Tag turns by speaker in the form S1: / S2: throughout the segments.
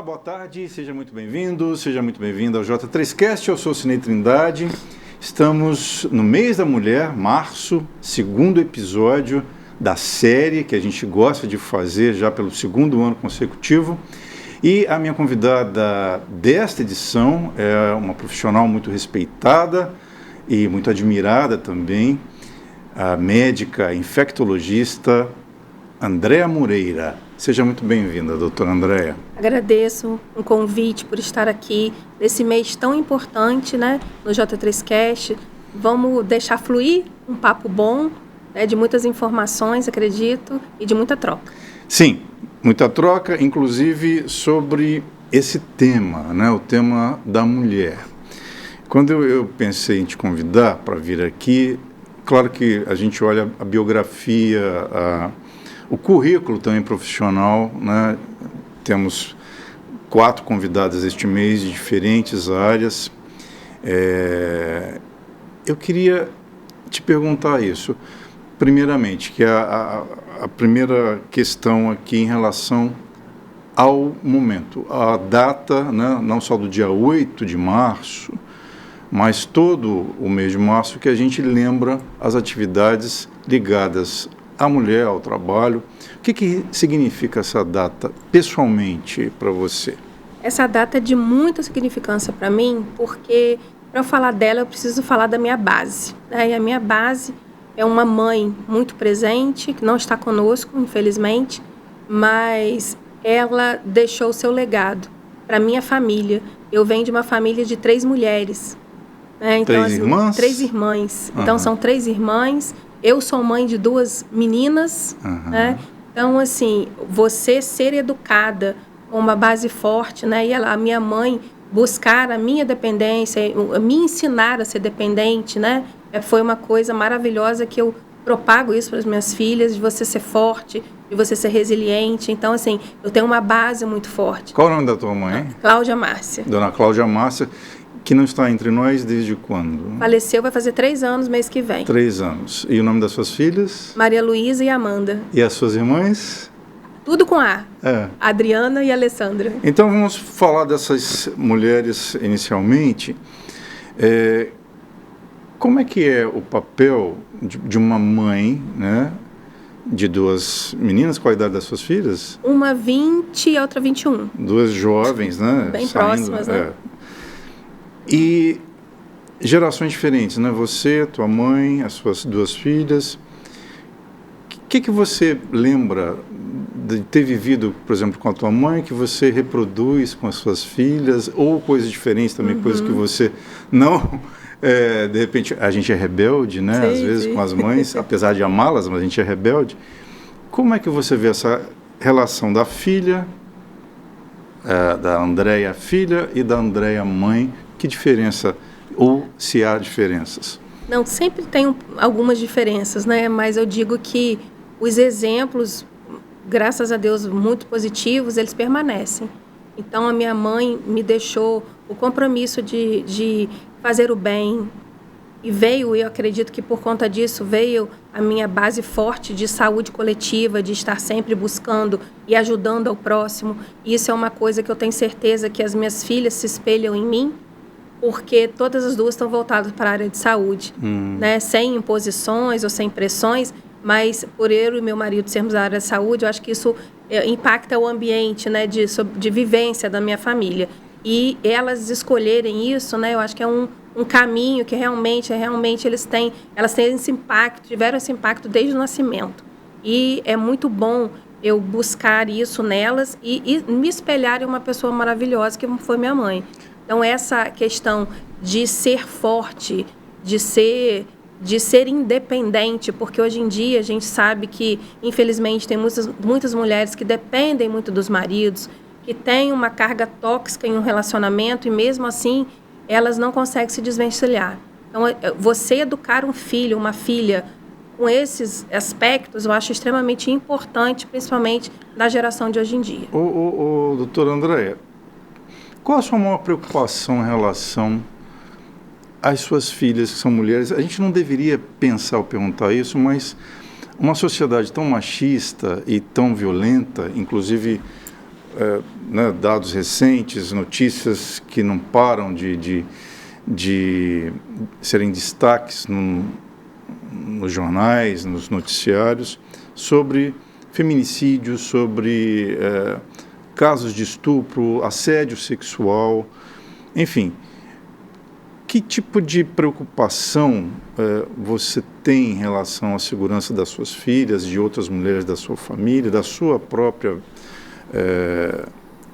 S1: boa tarde, seja muito bem-vindo, seja muito bem-vinda ao J3Cast, eu sou Cinei Trindade, estamos no mês da mulher, março, segundo episódio da série que a gente gosta de fazer já pelo segundo ano consecutivo, e a minha convidada desta edição é uma profissional muito respeitada e muito admirada também, a médica infectologista Andréa Moreira. Seja muito bem-vinda, doutora Andréa.
S2: Agradeço o convite por estar aqui nesse mês tão importante, né, no J3Cast. Vamos deixar fluir um papo bom, né, de muitas informações, acredito, e de muita troca.
S1: Sim, muita troca, inclusive sobre esse tema, né, o tema da mulher. Quando eu pensei em te convidar para vir aqui, claro que a gente olha a biografia, o currículo também profissional, né? Temos 4 convidadas este mês de diferentes áreas. Eu queria te perguntar isso. Primeiramente, que a primeira questão aqui em relação ao momento, a data, né? Não só do dia 8 de março, mas todo o mês de março que a gente lembra as atividades ligadas à mulher, ao trabalho. O que significa essa data pessoalmente para você?
S2: Essa data é de muita significância para mim, porque para eu falar dela eu preciso falar da minha base, né? E a minha base é uma mãe muito presente, que não está conosco, infelizmente, mas ela deixou o seu legado para minha família. Eu venho de uma família de 3 mulheres, né? Então,
S1: 3 irmãs?
S2: 3 irmãs. Então, são 3 irmãs. Eu sou mãe de 2 meninas, né? Então, assim, você ser educada com uma base forte, né? E a minha mãe buscar a minha dependência, me ensinar a ser dependente, né? Foi uma coisa maravilhosa que eu propago isso para as minhas filhas, de você ser forte, de você ser resiliente. Então, assim, eu tenho uma base muito forte.
S1: Qual o nome da tua mãe?
S2: Cláudia Márcia.
S1: Dona Cláudia Márcia, que não está entre nós desde quando?
S2: Faleceu, vai fazer 3 anos mês que vem.
S1: 3 anos. E o nome das suas filhas?
S2: Maria Luísa e Amanda.
S1: E as suas irmãs?
S2: Tudo com A. Adriana e Alessandra.
S1: Então vamos falar dessas mulheres inicialmente. Como é que é o papel de uma mãe, né, de 2 meninas? Qual a idade das suas filhas?
S2: Uma 20 e a outra 21.
S1: 2 jovens, né?
S2: Bem próximas, né?
S1: E gerações diferentes, né? Você, tua mãe, as suas 2 filhas. O que você lembra de ter vivido, por exemplo, com a tua mãe, que você reproduz com as suas filhas, ou coisas diferentes também, coisas que você não... de repente, a gente é rebelde, né?
S2: Sim,
S1: às vezes
S2: sim.
S1: com as mães, apesar de amá-las, mas a gente é rebelde. Como é que você vê essa relação da filha, da Andréa filha e da Andréa mãe? Que diferença, ou se há diferenças?
S2: Não, sempre tem algumas diferenças, né? Mas eu digo que os exemplos, graças a Deus, muito positivos, eles permanecem. Então, a minha mãe me deixou o compromisso de fazer o bem. E eu acredito que por conta disso, veio a minha base forte de saúde coletiva, de estar sempre buscando e ajudando ao próximo. E isso é uma coisa que eu tenho certeza que as minhas filhas se espelham em mim, porque todas as 2 estão voltadas para a área de saúde, né? Sem imposições ou sem pressões, mas por eu e meu marido sermos da área de saúde, eu acho que isso impacta o ambiente, né, de vivência da minha família. E elas escolherem isso, né, eu acho que é um caminho que realmente elas têm esse impacto, tiveram esse impacto desde o nascimento. E é muito bom eu buscar isso nelas e me espelhar em uma pessoa maravilhosa que foi minha mãe. Então, essa questão de ser forte, de ser independente, porque hoje em dia a gente sabe que, infelizmente, tem muitas mulheres que dependem muito dos maridos, que têm uma carga tóxica em um relacionamento e, mesmo assim, elas não conseguem se desvencilhar. Então, você educar um filho, uma filha, com esses aspectos, eu acho extremamente importante, principalmente na geração de hoje em dia.
S1: Doutora Andréa, qual a sua maior preocupação em relação às suas filhas, que são mulheres? A gente não deveria pensar ou perguntar isso, mas uma sociedade tão machista e tão violenta, inclusive né, dados recentes, notícias que não param de serem destaques nos jornais, nos noticiários, sobre feminicídios, sobre casos de estupro, assédio sexual, enfim. Que tipo de preocupação você tem em relação à segurança das suas filhas, de outras mulheres da sua família, da sua própria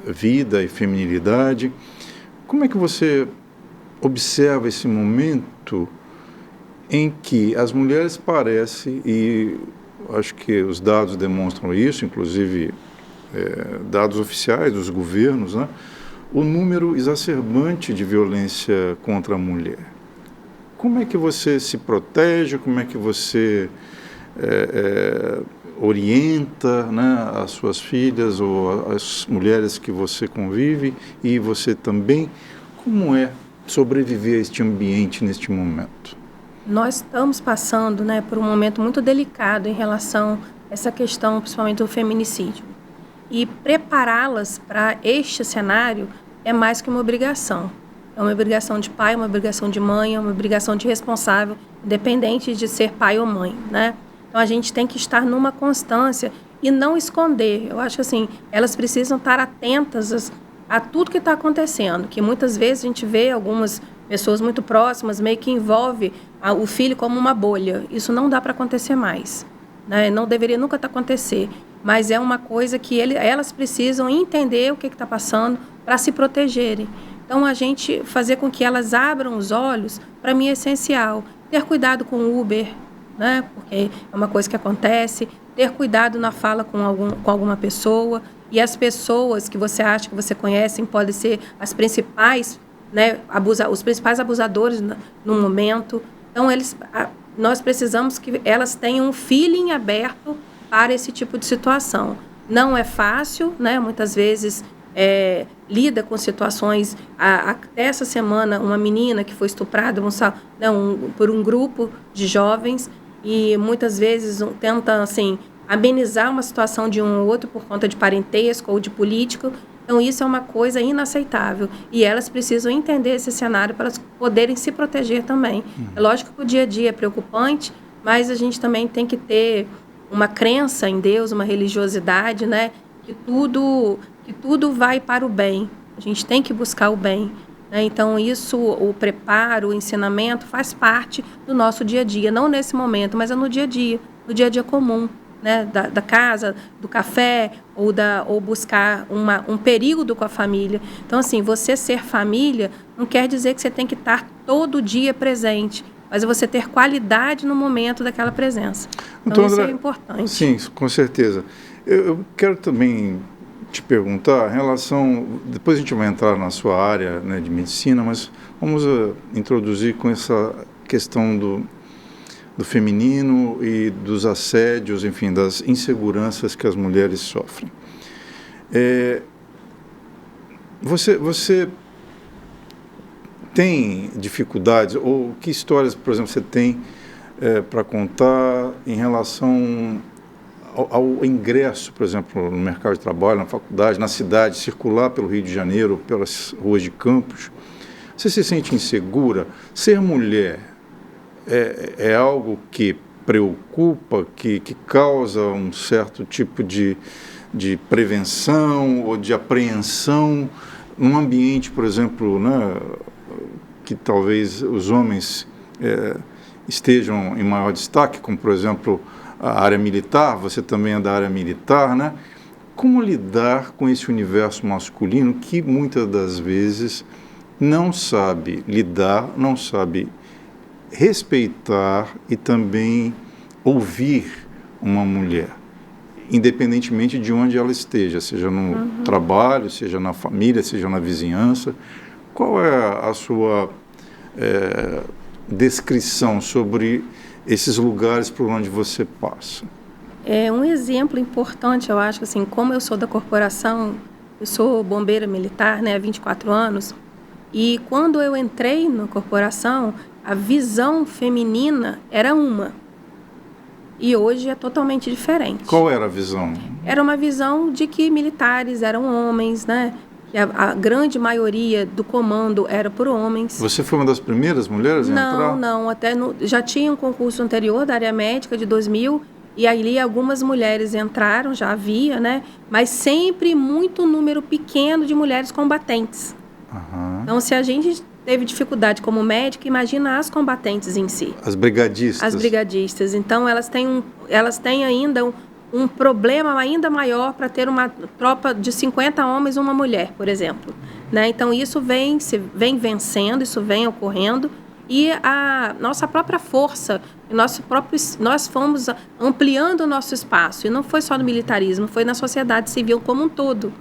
S1: vida e feminilidade? Como é que você observa esse momento em que as mulheres parecem, e acho que os dados demonstram isso, inclusive dados oficiais dos governos, né? O número exacerbante de violência contra a mulher. Como é que você se protege? Como é que você orienta, né, as suas filhas ou as mulheres que você convive? E você também, como é sobreviver a este ambiente neste momento?
S2: Nós estamos passando, né, por um momento muito delicado em relação a essa questão, principalmente do feminicídio. E prepará-las para este cenário é mais que uma obrigação. É uma obrigação de pai, uma obrigação de mãe, é uma obrigação de responsável, independente de ser pai ou mãe, né? Então, a gente tem que estar numa constância e não esconder. Eu acho que, assim, elas precisam estar atentas a tudo que está acontecendo, que muitas vezes a gente vê algumas pessoas muito próximas meio que envolve o filho como uma bolha. Isso não dá para acontecer mais, né? Não deveria nunca acontecer, mas é uma coisa que elas precisam entender o que está passando para se protegerem. Então, a gente fazer com que elas abram os olhos, para mim é essencial. Ter cuidado com o Uber, né? Porque é uma coisa que acontece. Ter cuidado na fala com alguma pessoa. E as pessoas que você acha que você conhece podem ser as principais, né, os principais abusadores no momento. Então, nós precisamos que elas tenham um feeling aberto para esse tipo de situação. Não é fácil, né? Muitas vezes lida com situações. Até essa semana, uma menina que foi estuprada por um grupo de jovens e muitas vezes tenta assim, amenizar uma situação de um ou outro por conta de parentesco ou de político. Então, isso é uma coisa inaceitável. E elas precisam entender esse cenário para elas poderem se proteger também. É lógico que o dia a dia é preocupante, mas a gente também tem que ter uma crença em Deus, uma religiosidade, né? Que tudo vai para o bem. A gente tem que buscar o bem, né? Então, isso, o preparo, o ensinamento, faz parte do nosso dia a dia. Não nesse momento, mas é no dia a dia comum, né? Da casa, do café, ou buscar um período com a família. Então, assim, você ser família não quer dizer que você tem que estar todo dia presente, mas você ter qualidade no momento daquela presença. Então, isso é importante.
S1: Sim, com certeza. Eu quero também te perguntar em relação... Depois a gente vai entrar na sua área, né, de medicina, mas vamos introduzir com essa questão do feminino e dos assédios, enfim, das inseguranças que as mulheres sofrem. Você tem dificuldades, ou que histórias, por exemplo, você tem para contar em relação ao ingresso, por exemplo, no mercado de trabalho, na faculdade, na cidade, circular pelo Rio de Janeiro, pelas ruas de Campos? Você se sente insegura? Ser mulher é algo que preocupa, que causa um certo tipo de prevenção ou de apreensão num ambiente, por exemplo, né, que talvez os homens estejam em maior destaque, como, por exemplo, a área militar? Você também é da área militar, né? Como lidar com esse universo masculino que muitas das vezes não sabe lidar, não sabe respeitar e também ouvir uma mulher, independentemente de onde ela esteja, seja no trabalho, seja na família, seja na vizinhança? Qual é a sua descrição sobre esses lugares por onde você passa?
S2: É um exemplo importante, eu acho, assim, como eu sou da corporação, eu sou bombeira militar, né, há 24 anos, e quando eu entrei na corporação, a visão feminina era uma. e hoje é totalmente diferente.
S1: Qual era a visão?
S2: Era uma visão de que militares eram homens, né? Que a grande maioria do comando era por homens.
S1: Você foi uma das primeiras mulheres a entrar?
S2: Não, já tinha um concurso anterior da área médica de 2000, e ali algumas mulheres entraram, já havia, né? Mas sempre muito número pequeno de mulheres combatentes.
S1: Uhum.
S2: Então, se a gente teve dificuldade como médico, imagina as combatentes em si.
S1: As brigadistas.
S2: As brigadistas. Então, elas têm ainda um problema ainda maior para ter uma tropa de 50 homens e uma mulher, por exemplo. Né? Então, isso vem vencendo, isso vem ocorrendo. E a nossa própria força, nós fomos ampliando o nosso espaço. E não foi só no militarismo, foi na sociedade civil como um todo.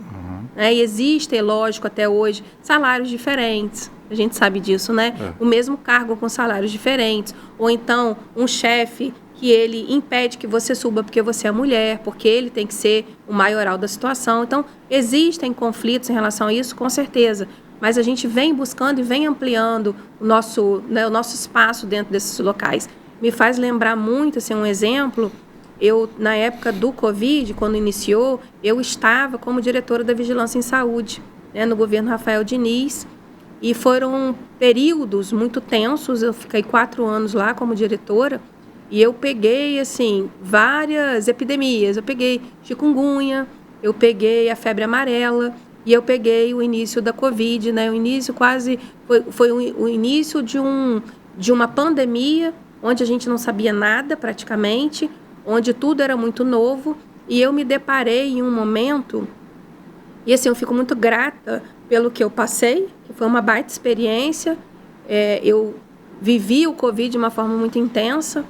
S2: Né? E existem, lógico, até hoje, salários diferentes. A gente sabe disso, né? O mesmo cargo com salários diferentes. Ou então, um chefe que ele impede que você suba porque você é mulher, porque ele tem que ser o maioral da situação. Então, existem conflitos em relação a isso, com certeza. Mas a gente vem buscando e vem ampliando o nosso espaço dentro desses locais. Me faz lembrar muito, assim, um exemplo. Eu, na época do Covid, quando iniciou, eu estava como diretora da Vigilância em Saúde, né, no governo Rafael Diniz, e foram períodos muito tensos. Eu fiquei 4 anos lá como diretora, e eu peguei, assim, várias epidemias. Eu peguei chikungunya, eu peguei a febre amarela, e eu peguei o início da Covid, né? O início foi o início de uma pandemia, onde a gente não sabia nada praticamente, onde tudo era muito novo, e eu me deparei em um momento, e assim, eu fico muito grata pelo que eu passei, que foi uma baita experiência. Eu vivi o Covid de uma forma muito intensa,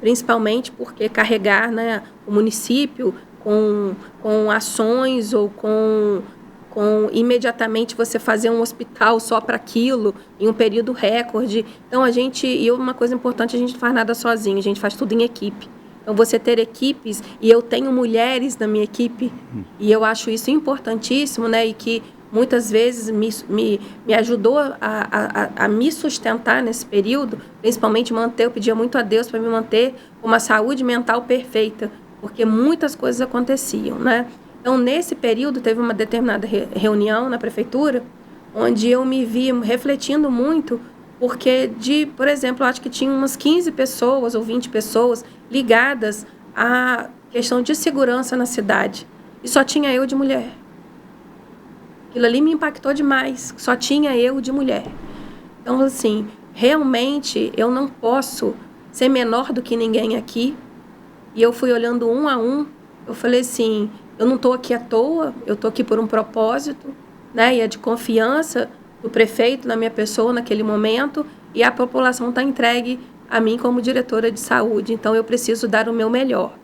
S2: principalmente porque carregar, né, o município com ações ou com imediatamente você fazer um hospital só para aquilo, em um período recorde. Então, uma coisa importante, a gente não faz nada sozinho, a gente faz tudo em equipe. Então, você ter equipes, e eu tenho mulheres na minha equipe, e eu acho isso importantíssimo, né? E que muitas vezes me ajudou a me sustentar nesse período, principalmente eu pedia muito a Deus para me manter com uma saúde mental perfeita, porque muitas coisas aconteciam, né? Então, nesse período, teve uma determinada reunião na prefeitura, onde eu me vi refletindo muito, porque, por exemplo, acho que tinha umas 15 pessoas ou 20 pessoas ligadas à questão de segurança na cidade. E só tinha eu de mulher. Aquilo ali me impactou demais. Só tinha eu de mulher. Então, assim, realmente eu não posso ser menor do que ninguém aqui. E eu fui olhando um a um. Eu falei assim, eu não estou aqui à toa, eu estou aqui por um propósito, né? E é de confiança do prefeito na minha pessoa naquele momento, e a população está entregue a mim como diretora de saúde, então eu preciso dar o meu melhor.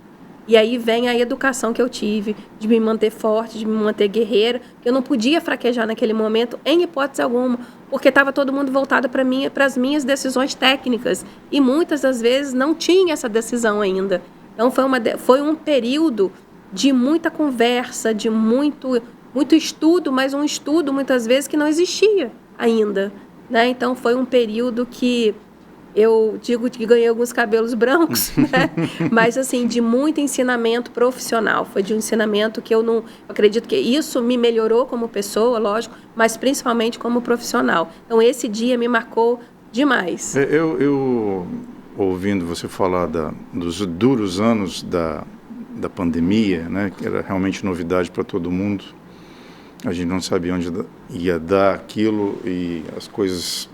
S2: E aí vem a educação que eu tive, de me manter forte, de me manter guerreira, que eu não podia fraquejar naquele momento, em hipótese alguma, porque estava todo mundo voltado para as minhas decisões técnicas, e muitas das vezes não tinha essa decisão ainda. Então foi um período de muita conversa, de muito estudo, mas um estudo muitas vezes que não existia ainda, né? Então foi um período que eu digo que ganhei alguns cabelos brancos, né? Mas assim, de muito ensinamento profissional. Foi de um ensinamento que eu acredito que isso me melhorou como pessoa, lógico, mas principalmente como profissional. Então esse dia me marcou demais.
S1: Eu ouvindo você falar dos duros anos da pandemia, né, que era realmente novidade para todo mundo, a gente não sabia onde ia dar aquilo, e as coisas,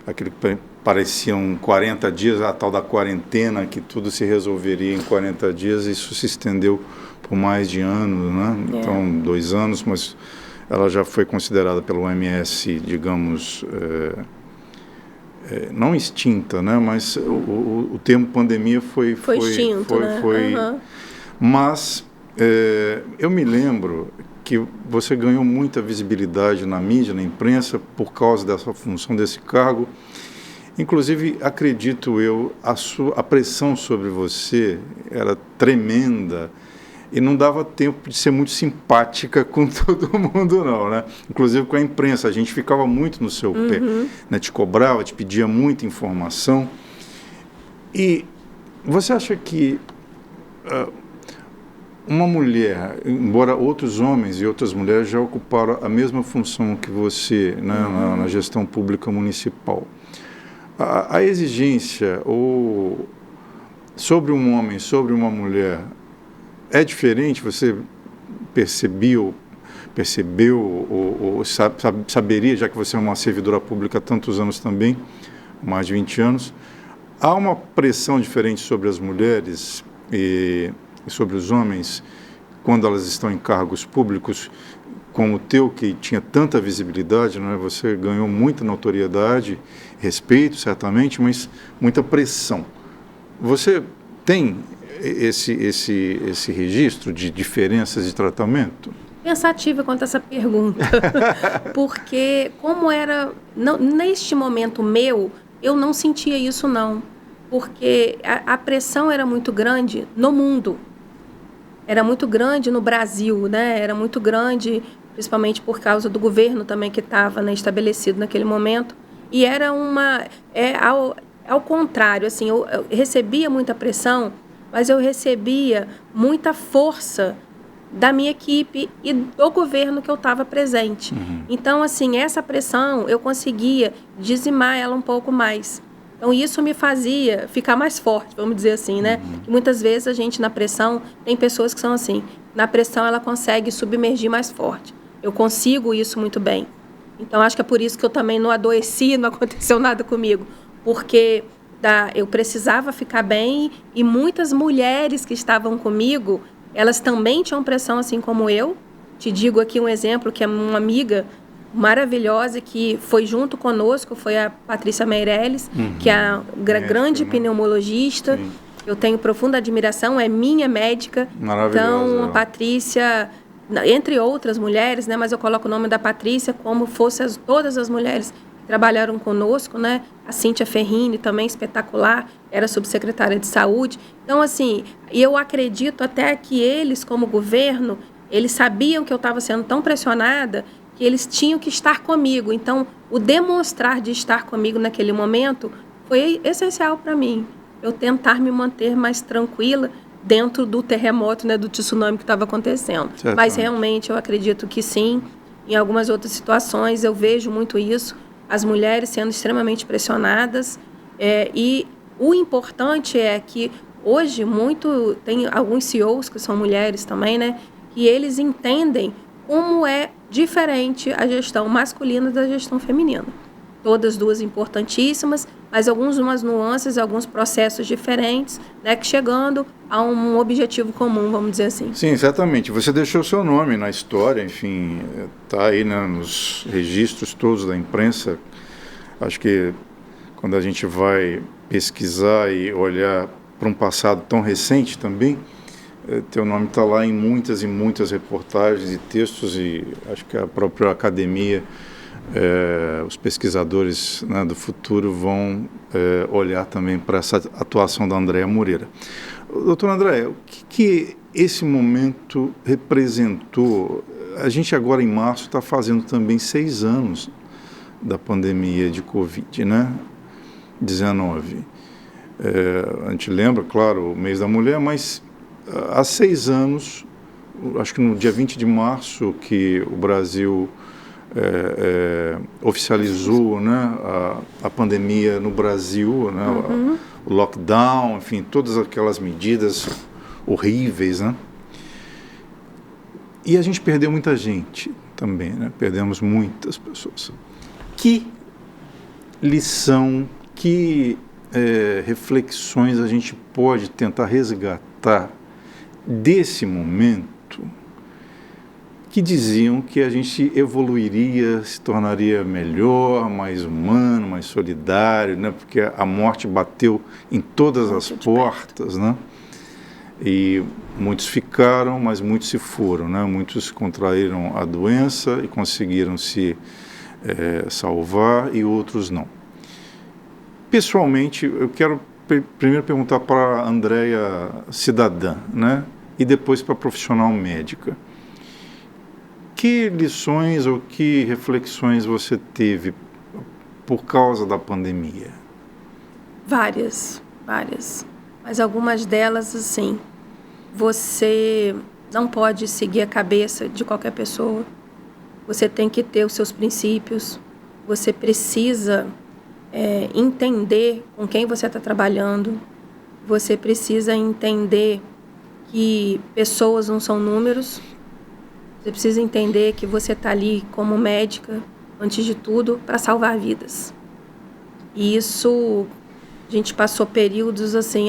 S1: aquilo que pareciam 40 dias, a tal da quarentena, que tudo se resolveria em 40 dias, isso se estendeu por mais de anos, né? Então, 2 anos, mas ela já foi considerada pelo OMS, digamos, não extinta, né? Mas o termo pandemia foi
S2: extinto, né? Uhum.
S1: Mas eu me lembro que você ganhou muita visibilidade na mídia, na imprensa, por causa dessa função, desse cargo. Inclusive, acredito eu, a pressão sobre você era tremenda e não dava tempo de ser muito simpática com todo mundo, não, né? Inclusive com a imprensa, a gente ficava muito no seu pé, né? Te cobrava, te pedia muita informação. Você acha que uma mulher, embora outros homens e outras mulheres já ocuparam a mesma função que você, né, na gestão pública municipal, a exigência sobre um homem, sobre uma mulher, é diferente? Você percebeu ou saberia, já que você é uma servidora pública há tantos anos também, mais de 20 anos, há uma pressão diferente sobre as mulheres e sobre os homens quando elas estão em cargos públicos, como o teu, que tinha tanta visibilidade, não é? Você ganhou muita notoriedade, respeito, certamente, mas muita pressão. Você tem esse registro de diferenças de tratamento?
S2: Pensativa quanto a essa pergunta, porque como era, não, neste momento meu, eu não sentia isso não, porque a pressão era muito grande no mundo, era muito grande no Brasil, né? Era muito grande, principalmente por causa do governo também que estava, né, estabelecido naquele momento, e era ao contrário, assim, eu recebia muita pressão, mas eu recebia muita força da minha equipe e do governo que eu estava presente. Então, assim, essa pressão, eu conseguia dizimar ela um pouco mais. Então, isso me fazia ficar mais forte, vamos dizer assim, né? E muitas vezes a gente, na pressão, tem pessoas que são assim, na pressão ela consegue submergir mais forte. Eu consigo isso muito bem. Então, acho que é por isso que eu também não adoeci, não aconteceu nada comigo, porque eu precisava ficar bem e muitas mulheres que estavam comigo, elas também tinham pressão assim como eu. Te digo aqui um exemplo, que é uma amiga maravilhosa que foi junto conosco, foi a Patrícia Meirelles, que é a grande pneumologista. Sim. Eu tenho profunda admiração, é minha médica. Então, a Patrícia, entre outras mulheres, né, mas eu coloco o nome da Patrícia como fosse todas as mulheres que trabalharam conosco, né? A Cíntia Ferrini, também espetacular, era subsecretária de saúde. Então, assim, eu acredito até que eles, como governo, eles sabiam que eu estava sendo tão pressionada que eles tinham que estar comigo. Então, o demonstrar de estar comigo naquele momento foi essencial para mim. Eu tentar me manter mais tranquila dentro do terremoto, né, do tsunami que estava acontecendo. Certo. Mas, realmente, eu acredito que sim. Em algumas outras situações, eu vejo muito isso. As mulheres sendo extremamente pressionadas. E o importante é que, hoje, tem alguns CEOs que são mulheres também, né, que eles entendem como é diferente a gestão masculina da gestão feminina. Todas duas importantíssimas, mas umas nuances, alguns processos diferentes, né, que chegando a um objetivo comum, vamos dizer assim.
S1: Sim, exatamente. Você deixou o seu nome na história, enfim, está aí, né, nos registros todos da imprensa. Acho que quando a gente vai pesquisar e olhar para um passado tão recente também, teu nome está lá em muitas e muitas reportagens e textos, e acho que a própria academia, os pesquisadores, né, do futuro vão olhar também para essa atuação da Andréia Moreira. Doutora Andréia, o que esse momento representou? A gente agora em março está fazendo também 6 anos da pandemia de Covid, né? 19. A gente lembra, claro, o mês da mulher, mas há 6 anos, acho que no dia 20 de março, que o Brasil oficializou, né, a pandemia no Brasil, né, o lockdown, enfim, todas aquelas medidas horríveis, né? E a gente perdeu muita gente também, né? Perdemos muitas pessoas. Que lição, que reflexões a gente pode tentar resgatar desse momento, que diziam que a gente evoluiria, se tornaria melhor, mais humano, mais solidário, né? Porque a morte bateu em todas as portas, né? E muitos ficaram, mas muitos se foram, né? Muitos contraíram a doença e conseguiram se salvar, e outros não. Pessoalmente, eu quero primeiro perguntar para a Andréia cidadã, né? E depois para a profissional médica. Que lições ou que reflexões você teve por causa da pandemia?
S2: Várias. Mas algumas delas, assim, você não pode seguir a cabeça de qualquer pessoa. Você tem que ter os seus princípios. Você precisa entender com quem você está trabalhando. Você precisa entender que pessoas não são números. Você precisa entender que você está ali como médica, antes de tudo, para salvar vidas. E isso, a gente passou períodos assim,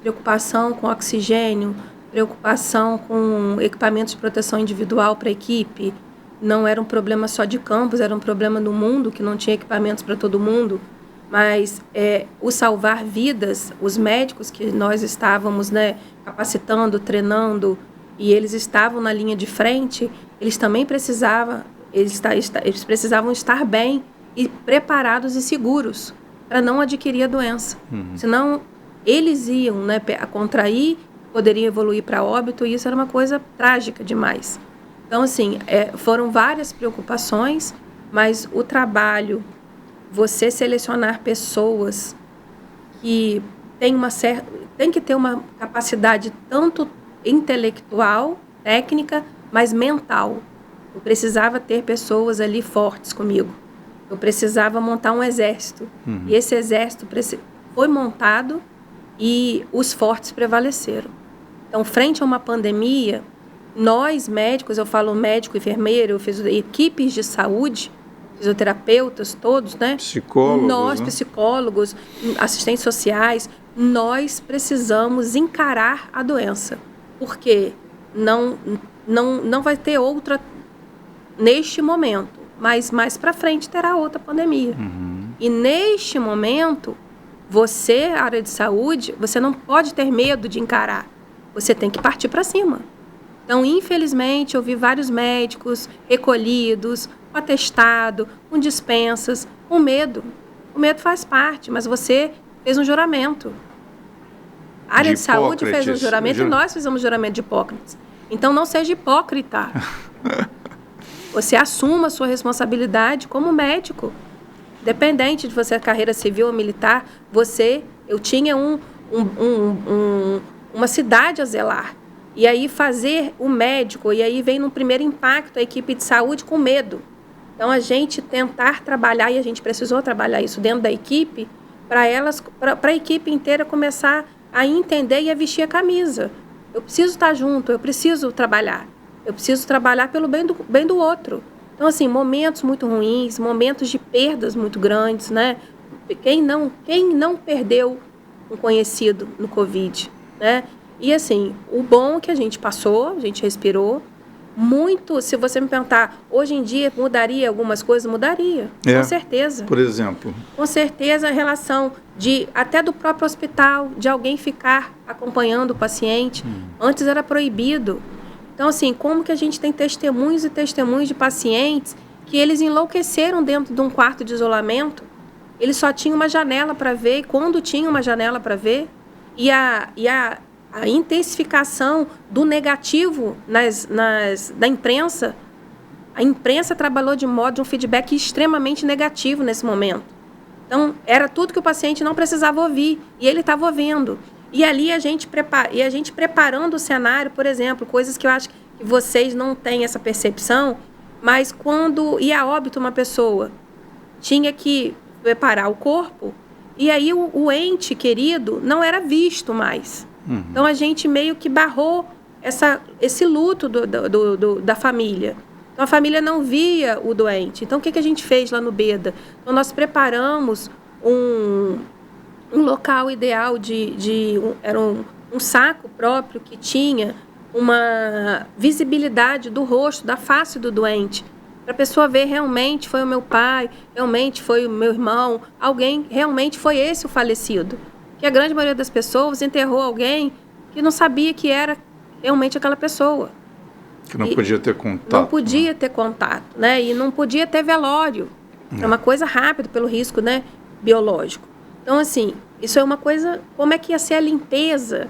S2: preocupação com oxigênio, preocupação com equipamentos de proteção individual para a equipe. Não era um problema só de campus, era um problema do mundo, que não tinha equipamentos para todo mundo. Mas o salvar vidas, os médicos que nós estávamos, né, capacitando, treinando, e eles estavam na linha de frente, eles também precisavam estar bem e preparados e seguros para não adquirir a doença. Senão, eles iam, né, a contrair, poderiam evoluir para óbito, e isso era uma coisa trágica demais. Então, assim, foram várias preocupações, mas o trabalho, você selecionar pessoas que tem que ter uma capacidade tanto intelectual, técnica, mas mental. Eu precisava ter pessoas ali fortes comigo. Eu precisava montar um exército. E esse exército foi montado e os fortes prevaleceram. Então, frente a uma pandemia, nós médicos, eu falo médico, enfermeiro, eu fiz equipes de saúde, fisioterapeutas, todos, né?
S1: Psicólogos,
S2: nós,
S1: né?
S2: Psicólogos, assistentes sociais, nós precisamos encarar a doença. Porque não vai ter outra neste momento, mas mais para frente terá outra pandemia. E neste momento, você, área de saúde, você não pode ter medo de encarar. Você tem que partir para cima. Então, infelizmente, eu vi vários médicos recolhidos, com atestado, com dispensas, com medo. O medo faz parte, mas você fez um juramento. A área de saúde fez um juramento e nós fizemos juramento de Hipócrates. Então, não seja hipócrita. Você assuma a sua responsabilidade como médico. Independente de você carreira civil ou militar, eu tinha uma cidade a zelar. E aí fazer o médico, e aí vem no primeiro impacto a equipe de saúde com medo. Então, a gente tentar trabalhar, e a gente precisou trabalhar isso dentro da equipe, para a equipe inteira começar a entender e a vestir a camisa. Eu preciso estar junto, eu preciso trabalhar. Eu preciso trabalhar pelo bem do outro. Então, assim, momentos muito ruins, momentos de perdas muito grandes, né? Quem não perdeu um conhecido no Covid, né? E, assim, o bom é que a gente passou, a gente respirou. Muito, se você me perguntar, hoje em dia mudaria algumas coisas? Mudaria, com certeza.
S1: Por exemplo?
S2: Com certeza a relação até do próprio hospital, de alguém ficar acompanhando o paciente. Antes era proibido. Então, assim, como que a gente tem testemunhos e testemunhos de pacientes que eles enlouqueceram dentro de um quarto de isolamento, eles só tinham uma janela para ver, e quando tinha uma janela para ver, e a intensificação do negativo da imprensa, a imprensa trabalhou de um feedback extremamente negativo nesse momento. Então, era tudo que o paciente não precisava ouvir, e ele estava ouvindo. E ali a gente preparando o cenário, por exemplo, coisas que eu acho que vocês não têm essa percepção, mas quando ia a óbito uma pessoa, tinha que preparar o corpo, e aí o ente querido não era visto mais. Então, a gente meio que barrou esse luto da família. Então, a família não via o doente. Então, o que a gente fez lá no Beda? Então, nós preparamos um local ideal era um saco próprio que tinha uma visibilidade do rosto, da face do doente, para a pessoa ver realmente foi o meu pai, realmente foi o meu irmão, alguém, realmente foi esse o falecido. Que a grande maioria das pessoas enterrou alguém que não sabia que era realmente aquela pessoa.
S1: Que não podia ter contato.
S2: Não podia ter contato, né? E não podia ter velório. É uma coisa rápida pelo risco, né, biológico. Então, assim, isso é uma coisa... Como é que ia ser a limpeza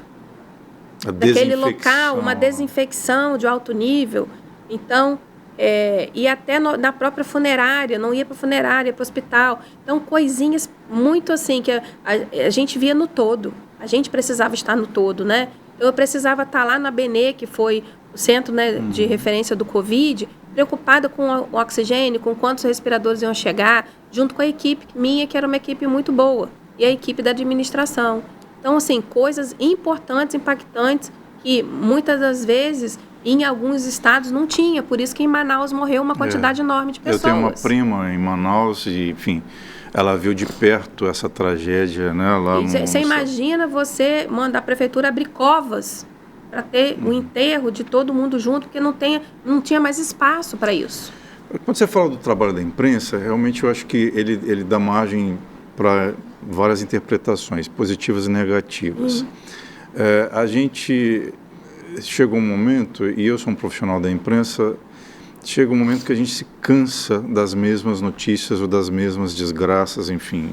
S2: daquele local, uma desinfecção de alto nível? Então, e até na própria funerária, não ia para funerária, para o hospital. Então, coisinhas muito assim, que a gente via no todo. a gente precisava estar no todo, né? Eu precisava estar lá na Benê, que foi o centro, né, de referência do Covid, preocupada com o oxigênio, com quantos respiradores iam chegar, junto com a equipe minha, que era uma equipe muito boa, e a equipe da administração. Então, assim, coisas importantes, impactantes, que muitas das vezes em alguns estados não tinha, por isso que em Manaus morreu uma quantidade enorme de pessoas.
S1: Eu tenho uma prima em Manaus e, enfim, ela viu de perto essa tragédia, né?
S2: Você imagina você mandar a prefeitura abrir covas para ter o enterro de todo mundo junto, porque não tinha mais espaço para isso.
S1: Quando você fala do trabalho da imprensa, realmente eu acho que ele dá margem para várias interpretações, positivas e negativas. A gente chega um momento, e eu sou um profissional da imprensa, chega um momento que a gente se cansa das mesmas notícias ou das mesmas desgraças, enfim,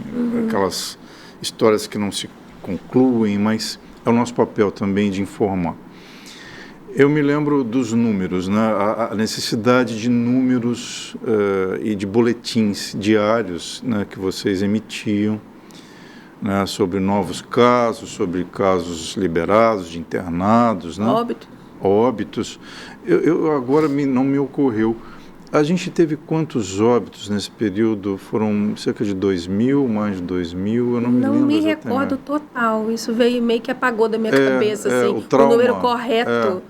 S1: aquelas histórias que não se concluem, mas é o nosso papel também de informar. Eu me lembro dos números, né? A necessidade de números e de boletins diários, né, que vocês emitiam, né, sobre novos casos, sobre casos liberados, de internados, né? Óbitos. Eu agora não me ocorreu. A gente teve quantos óbitos nesse período? Foram cerca de 2.000, mais de 2.000, eu não me lembro.
S2: Não me recordo total, isso veio meio que apagou da minha cabeça, assim, o número correto.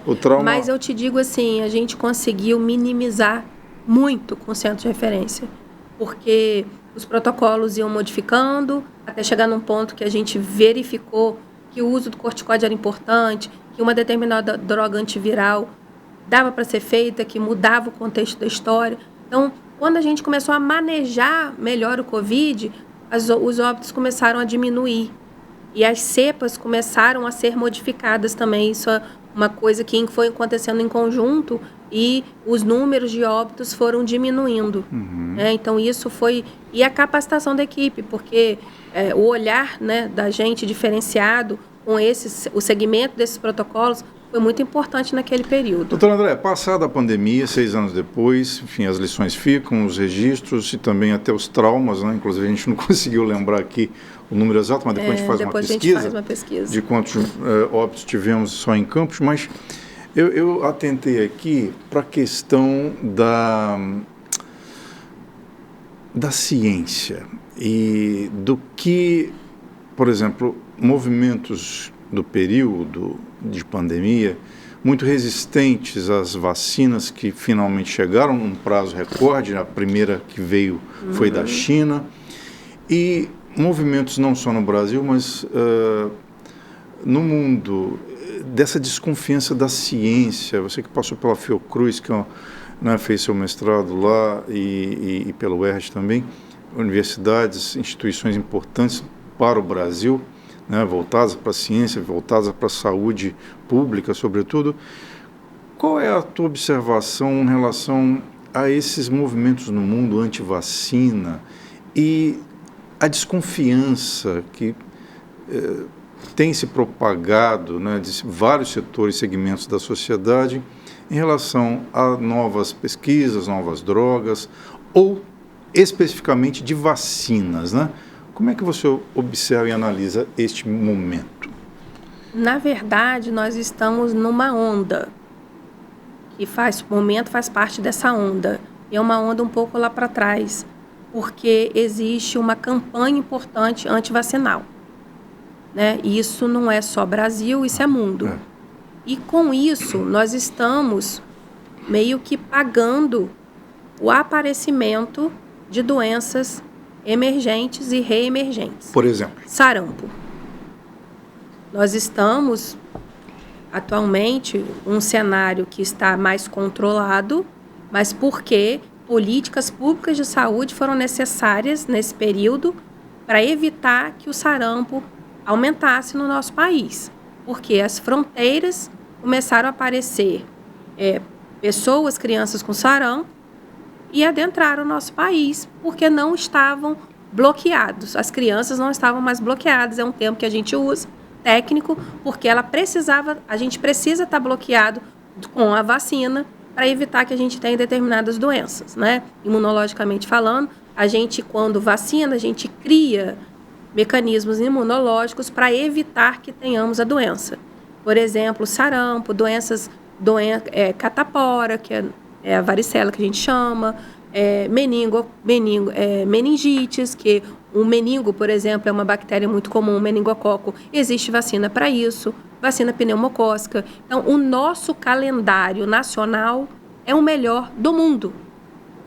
S1: O trauma...
S2: Mas eu te digo assim, a gente conseguiu minimizar muito com o centro de referência, porque os protocolos iam modificando, até chegar num ponto que a gente verificou que o uso do corticóide era importante, que uma determinada droga antiviral dava para ser feita, que mudava o contexto da história. Então, quando a gente começou a manejar melhor o Covid, os óbitos começaram a diminuir. E as cepas começaram a ser modificadas também. Isso é uma coisa que foi acontecendo em conjunto e os números de óbitos foram diminuindo. Então, isso foi... E a capacitação da equipe, porque o olhar, né, da gente diferenciado com o segmento desses protocolos foi muito importante naquele período.
S1: Doutor André, passada a pandemia, 6 anos depois, enfim, as lições ficam, os registros e também até os traumas, né? Inclusive a gente não conseguiu lembrar aqui o número exato, mas depois a gente faz uma pesquisa de quantos óbitos tivemos só em Campos, mas eu atentei aqui para a questão da ciência e do que, por exemplo, movimentos do período de pandemia, muito resistentes às vacinas que finalmente chegaram num prazo recorde. A primeira que veio foi da China. E movimentos não só no Brasil, mas no mundo, dessa desconfiança da ciência. Você que passou pela Fiocruz, que fez seu mestrado lá, e pelo UERJ também, universidades, instituições importantes para o Brasil, né, voltadas para a ciência, voltadas para a saúde pública, sobretudo. Qual é a tua observação em relação a esses movimentos no mundo anti-vacina e a desconfiança que tem se propagado, né, de vários setores e segmentos da sociedade em relação a novas pesquisas, novas drogas ou especificamente de vacinas, né? Como é que você observa e analisa este momento?
S2: Na verdade, nós estamos numa onda, que o momento faz parte dessa onda. E é uma onda um pouco lá para trás, porque existe uma campanha importante antivacinal, né? E isso não é só Brasil, isso é mundo. E com isso, nós estamos meio que pagando o aparecimento de doenças emergentes e reemergentes.
S1: Por exemplo?
S2: Sarampo. Nós estamos, atualmente, um cenário que está mais controlado, mas porque políticas públicas de saúde foram necessárias nesse período para evitar que o sarampo aumentasse no nosso país. Porque as fronteiras começaram a aparecer pessoas, crianças com sarampo, e adentraram o nosso país, porque não estavam bloqueados. As crianças não estavam mais bloqueadas, é um termo que a gente usa, técnico, porque a gente precisa estar bloqueado com a vacina para evitar que a gente tenha determinadas doenças, né? Imunologicamente falando, a gente, quando vacina, a gente cria mecanismos imunológicos para evitar que tenhamos a doença. Por exemplo, sarampo, catapora, que é a varicela que a gente chama, meningites, que o meningo, por exemplo, é uma bactéria muito comum, o meningococo, existe vacina para isso, vacina pneumocócica. Então, o nosso calendário nacional é o melhor do mundo.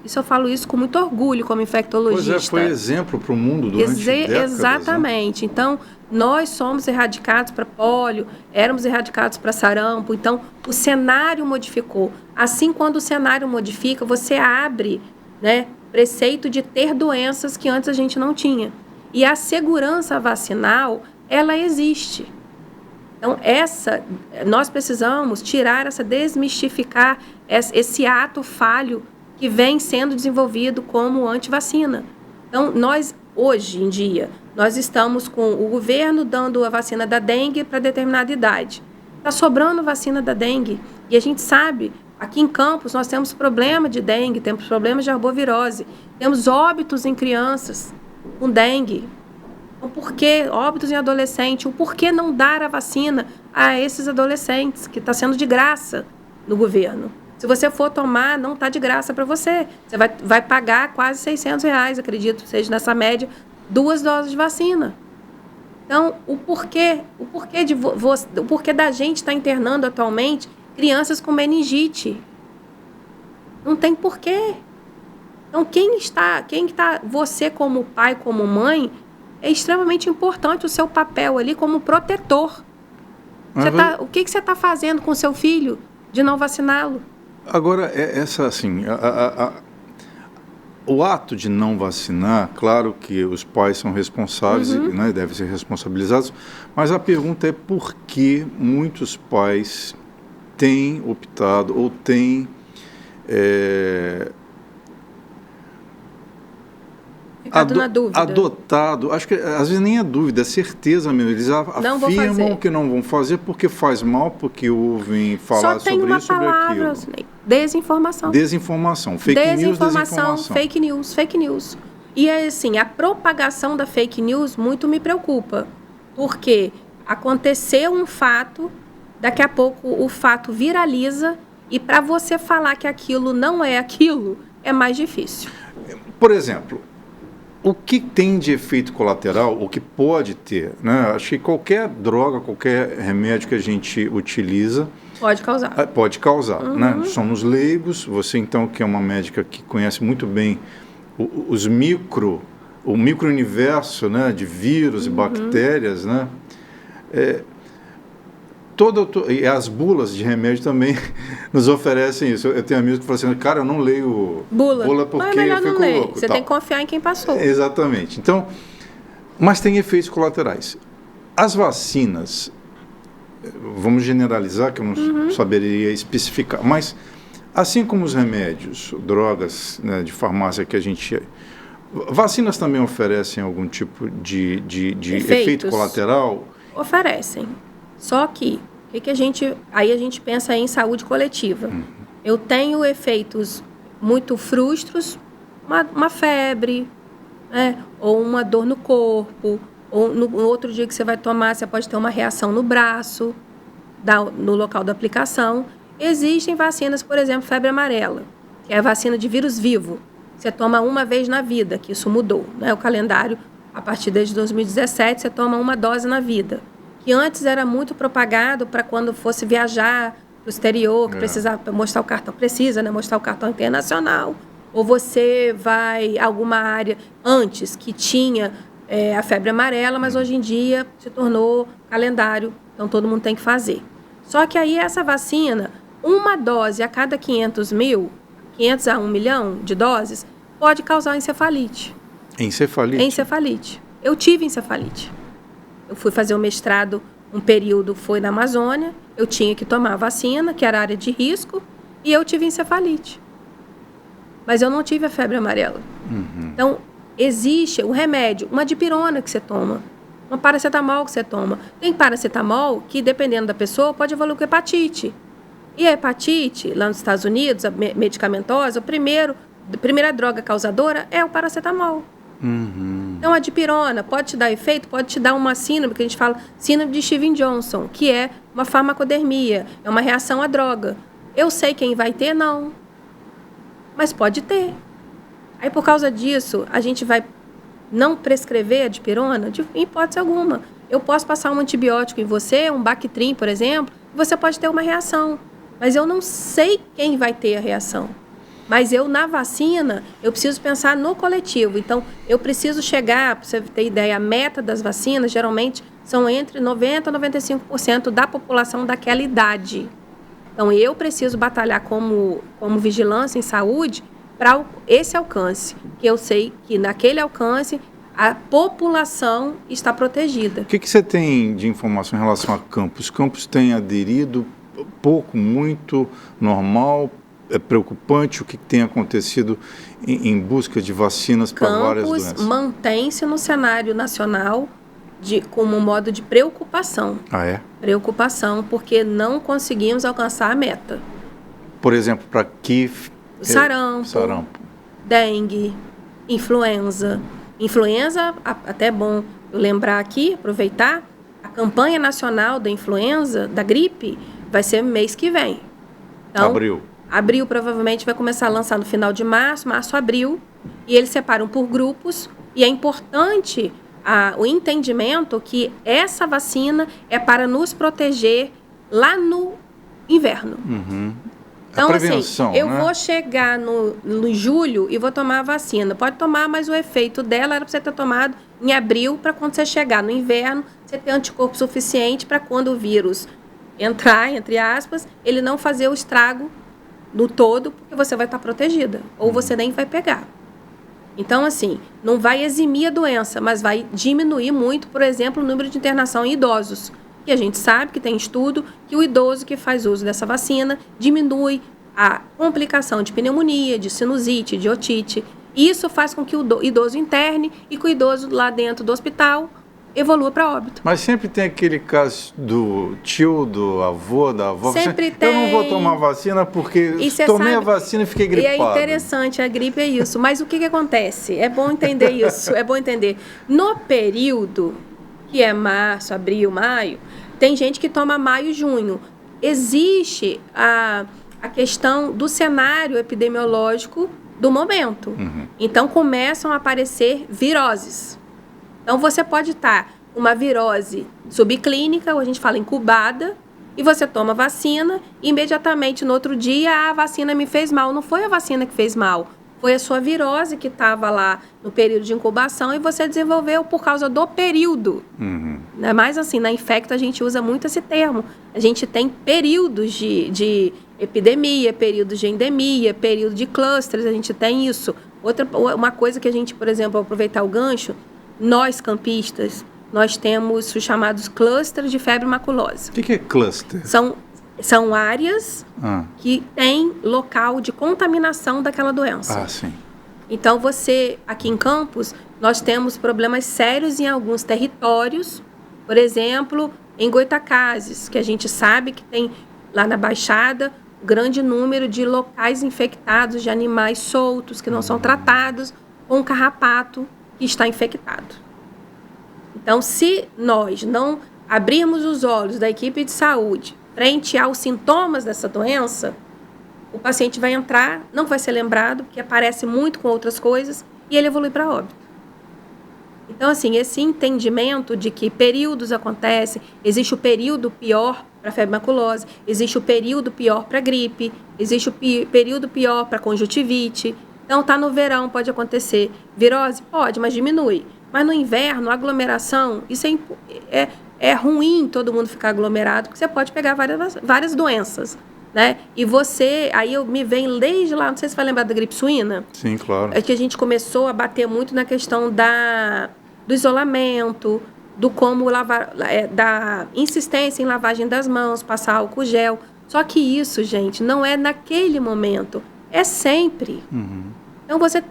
S2: Isso eu falo isso com muito orgulho como infectologista.
S1: Pois foi exemplo para o mundo durante décadas.
S2: Exatamente. Né? Então, nós somos erradicados para pólio, éramos erradicados para sarampo. Então, o cenário modificou. Assim, quando o cenário modifica, você abre, né, preceito de ter doenças que antes a gente não tinha. E a segurança vacinal, ela existe. Então, nós precisamos desmistificar esse ato falho que vem sendo desenvolvido como antivacina. Então, hoje em dia, nós estamos com o governo dando a vacina da dengue para determinada idade. Está sobrando vacina da dengue. E a gente sabe, aqui em Campos, nós temos problema de dengue, temos problemas de arbovirose, temos óbitos em crianças com dengue. Então, por que óbitos em adolescente? O porquê não dar a vacina a esses adolescentes, que está sendo de graça no governo? Se você for tomar, não está de graça para você. Você vai pagar quase R$600, acredito, seja nessa média, 2 doses de vacina. Então, o porquê da gente estar internando atualmente crianças com meningite? Não tem porquê. Então, você como pai, como mãe, é extremamente importante o seu papel ali como protetor. O que você está fazendo com o seu filho de não vaciná-lo?
S1: Agora, o ato de não vacinar, claro que os pais são responsáveis, né, devem ser responsabilizados, mas a pergunta é por que muitos pais têm optado ou têm adotado, acho que às vezes nem é dúvida, é certeza mesmo, eles afirmam que não vão fazer porque faz mal, porque ouvem falar sobre isso, sobre aquilo. Desinformação, fake news.
S2: Fake news. E assim, a propagação da fake news muito me preocupa, porque aconteceu um fato, daqui a pouco o fato viraliza, e para você falar que aquilo não é aquilo, é mais difícil.
S1: Por exemplo, o que tem de efeito colateral, o que pode ter, né? Acho que qualquer droga, qualquer remédio que a gente utiliza... Pode causar, né? Somos leigos, você então que é uma médica que conhece muito bem o micro-universo, né, de vírus e bactérias, né? E as bulas de remédio também nos oferecem isso. Eu tenho amigos que falam assim, cara, eu não leio bula porque
S2: é melhor
S1: eu fico louco.
S2: Você tem que confiar em quem passou.
S1: Exatamente. Então, mas tem efeitos colaterais. As vacinas, vamos generalizar, que eu não saberia especificar, mas assim como os remédios, drogas, né, de farmácia que a gente... Vacinas também oferecem algum tipo de efeito colateral?
S2: Oferecem. Só que aí a gente pensa em saúde coletiva. Eu tenho efeitos muito frustros, uma febre, né? Ou uma dor no corpo, ou no outro dia que você vai tomar, você pode ter uma reação no braço, no local da aplicação. Existem vacinas, por exemplo, febre amarela, que é a vacina de vírus vivo. Você toma uma vez na vida, que isso mudou, né? O calendário, a partir de 2017, você toma uma dose na vida. Que antes era muito propagado para quando fosse viajar para o exterior, que precisava mostrar o cartão, mostrar o cartão internacional, ou você vai a alguma área antes que tinha a febre amarela, mas hoje em dia se tornou calendário, então todo mundo tem que fazer. Só que aí essa vacina, uma dose a cada 500 a 1 milhão de doses, pode causar encefalite. Encefalite. Eu tive encefalite. Eu fui fazer o mestrado, um período foi na Amazônia, eu tinha que tomar vacina, que era área de risco, e eu tive encefalite. Mas eu não tive a febre amarela. Então, existe um remédio, uma dipirona que você toma, uma paracetamol que você toma. Tem paracetamol que, dependendo da pessoa, pode evoluir com hepatite. E a hepatite, lá nos Estados Unidos, a medicamentosa, a primeira droga causadora é o paracetamol. Então, a dipirona pode te dar efeito, pode te dar uma síndrome, que a gente fala síndrome de Steven-Johnson, que é uma farmacodermia, é uma reação à droga. Eu sei quem vai ter? Não. Mas pode ter. Aí, por causa disso, a gente vai não prescrever a dipirona? Em hipótese alguma. Eu posso passar um antibiótico em você, um Bactrim, por exemplo, e você pode ter uma reação. Mas eu não sei quem vai ter a reação. Mas eu, na vacina, eu preciso pensar no coletivo. Então, eu preciso chegar, para você ter ideia, a meta das vacinas, geralmente, são entre 90% a 95% da população daquela idade. Então, eu preciso batalhar como vigilância em saúde para esse alcance, que eu sei que naquele alcance a população está protegida.
S1: O que você tem de informação em relação a campus? Campus tem aderido pouco, muito, normal, é preocupante o que tem acontecido em busca de vacinas para várias doenças?
S2: Campus mantém-se no cenário nacional como modo de preocupação.
S1: Ah, é?
S2: Preocupação, porque não conseguimos alcançar a meta.
S1: Por exemplo, para que...
S2: Sarampo, dengue, influenza. Influenza, até é bom eu lembrar aqui, aproveitar, a campanha nacional da influenza, da gripe, vai ser mês que vem. Então, Abril provavelmente vai começar a lançar no final de março, abril, e eles separam por grupos, e é importante o entendimento que essa vacina é para nos proteger lá no inverno.
S1: Uhum.
S2: Então, assim, eu vou chegar no julho e vou tomar a vacina. Pode tomar, mas o efeito dela era para você ter tomado em abril, para quando você chegar no inverno, você ter anticorpo suficiente para quando o vírus entrar, entre aspas, ele não fazer o estrago no todo, porque você vai estar protegida, ou você nem vai pegar. Então, assim, não vai eximir a doença, mas vai diminuir muito, por exemplo, o número de internação em idosos. E a gente sabe que tem estudo que o idoso que faz uso dessa vacina diminui a complicação de pneumonia, de sinusite, de otite. Isso faz com que o idoso interne e que o idoso lá dentro do hospital evolua para óbito.
S1: Mas sempre tem aquele caso do tio, do avô, da avó.
S2: Sempre tem.
S1: Eu não vou tomar vacina porque tomei a vacina e fiquei gripado.
S2: E é interessante, a gripe é isso. Mas o que acontece? É bom entender isso, é bom entender. No período que é março, abril, maio, tem gente que toma maio e junho. Existe a questão do cenário epidemiológico do momento. Uhum. Então, começam a aparecer viroses. Então, você pode estar com uma virose subclínica, ou a gente fala incubada, e você toma vacina, e imediatamente no outro dia, a vacina me fez mal. Não foi a vacina que fez mal, foi a sua virose que estava lá no período de incubação e você desenvolveu por causa do período. Uhum. Mas assim, na Infecto a gente usa muito esse termo. A gente tem períodos de epidemia, períodos de endemia, período de clusters, a gente tem isso. Uma coisa que a gente, por exemplo, ao aproveitar o gancho, nós campistas, nós temos os chamados clusters de febre maculosa.
S1: O que é cluster?
S2: São áreas que têm local de contaminação daquela doença.
S1: Ah, sim.
S2: Então, aqui em Campos, nós temos problemas sérios em alguns territórios. Por exemplo, em Goitacazes, que a gente sabe que tem lá na Baixada grande número de locais infectados de animais soltos que não são tratados com carrapato que está infectado. Então, se nós não abrirmos os olhos da equipe de saúde frente aos sintomas dessa doença, o paciente vai entrar, não vai ser lembrado, porque aparece muito com outras coisas, e ele evolui para óbito. Então, assim, esse entendimento de que períodos acontecem, existe o período pior para febre maculosa, existe o período pior para gripe, existe o período pior para conjuntivite. Então, tá no verão, pode acontecer virose? Pode, mas diminui. Mas no inverno, aglomeração, isso é ruim todo mundo ficar aglomerado, porque você pode pegar várias doenças, né? E aí me vem desde lá, não sei se você vai lembrar da gripe suína.
S1: Sim, claro.
S2: É que a gente começou a bater muito na questão do isolamento, do como lavar, da insistência em lavagem das mãos, passar álcool gel. Só que isso, gente, não é naquele momento, é sempre. Uhum. Então você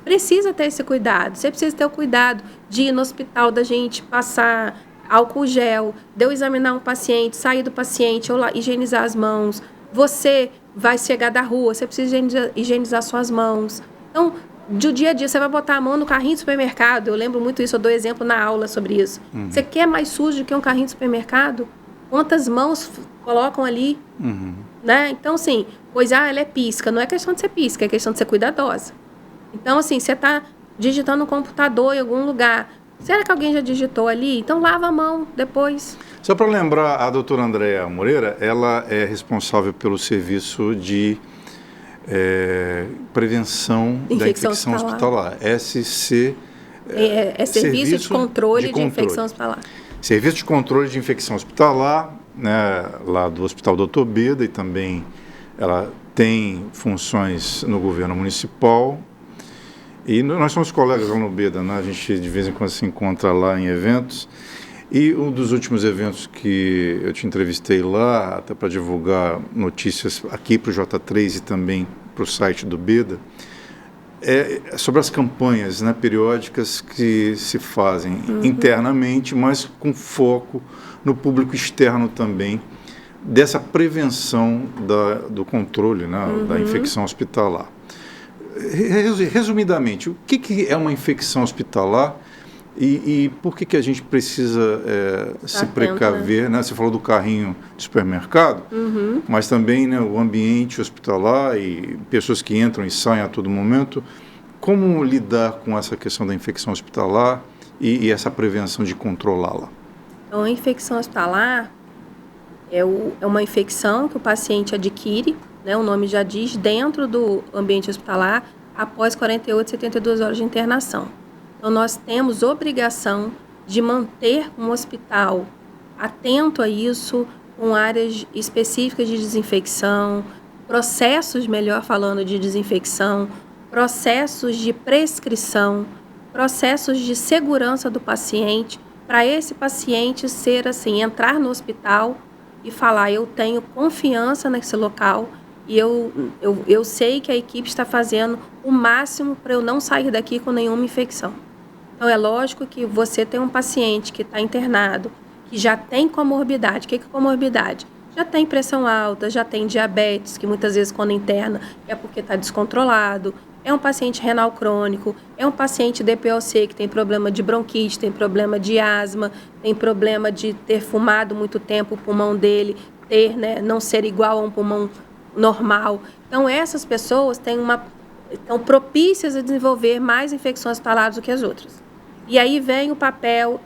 S2: precisa ter esse cuidado, você precisa ter o cuidado de ir no hospital, da gente passar álcool gel, de eu examinar um paciente, sair do paciente, ou lá, higienizar as mãos. Você vai chegar da rua, você precisa higienizar suas mãos. Então, do dia a dia, você vai botar a mão no carrinho de supermercado, eu lembro muito isso, eu dou exemplo na aula sobre isso. Você quer mais sujo que um carrinho de supermercado? Quantas mãos colocam ali? Né? Então, assim, ela é pisca. Não é questão de ser pisca, é questão de ser cuidadosa. Então, assim, você está digitando no computador em algum lugar. Será que alguém já digitou ali? Então, lava a mão depois.
S1: Só para lembrar, a doutora Andréa Moreira, ela é responsável pelo serviço de prevenção da infecção hospitalar. SC...
S2: Serviço de Controle de Infecção Hospitalar.
S1: Serviço de Controle de Infecção Hospitalar, né, lá do Hospital Dr. Beda, e também ela tem funções no governo municipal. E nós somos colegas lá no Beda, né? A gente de vez em quando se encontra lá em eventos. E um dos últimos eventos que eu te entrevistei lá, até para divulgar notícias aqui para o J3 e também para o site do Beda, é sobre as campanhas, né, periódicas que se fazem internamente, mas com foco no público externo também, dessa prevenção do controle, né, da infecção hospitalar. Resumidamente, o que é uma infecção hospitalar e por que a gente precisa se precaver? Né? Você falou do carrinho de supermercado, mas também, né, o ambiente hospitalar e pessoas que entram e saem a todo momento. Como lidar com essa questão da infecção hospitalar e essa prevenção de controlá-la?
S2: Então, a infecção hospitalar é uma infecção que o paciente adquire, né, o nome já diz, dentro do ambiente hospitalar, após 48, 72 horas de internação. Então, nós temos obrigação de manter um hospital atento a isso, com áreas específicas de desinfecção, processos, melhor falando, de desinfecção, processos de prescrição, processos de segurança do paciente, para esse paciente ser assim, entrar no hospital e falar, eu tenho confiança nesse local e eu sei que a equipe está fazendo o máximo para eu não sair daqui com nenhuma infecção. Então, é lógico que você tem um paciente que está internado, que já tem comorbidade. O que é comorbidade? Já tem pressão alta, já tem diabetes, que muitas vezes quando interna é porque está descontrolado. É um paciente renal crônico, é um paciente DPOC que tem problema de bronquite, tem problema de asma, tem problema de ter fumado muito tempo o pulmão dele, não ser igual a um pulmão normal. Então, essas pessoas estão propícias a desenvolver mais infecções hospitalares do que as outras. E aí vem o papel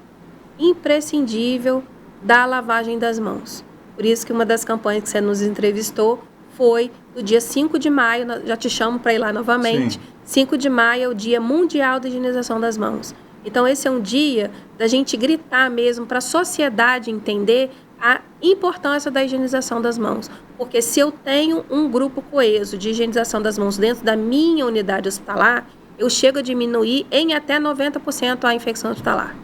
S2: imprescindível da lavagem das mãos. Por isso que uma das campanhas que você nos entrevistou foi no dia 5 de maio, já te chamo para ir lá novamente. Sim. 5 de maio é o Dia Mundial da Higienização das Mãos. Então, esse é um dia da gente gritar mesmo para a sociedade entender a importância da higienização das mãos. Porque se eu tenho um grupo coeso de higienização das mãos dentro da minha unidade hospitalar, eu chego a diminuir em até 90% a infecção hospitalar.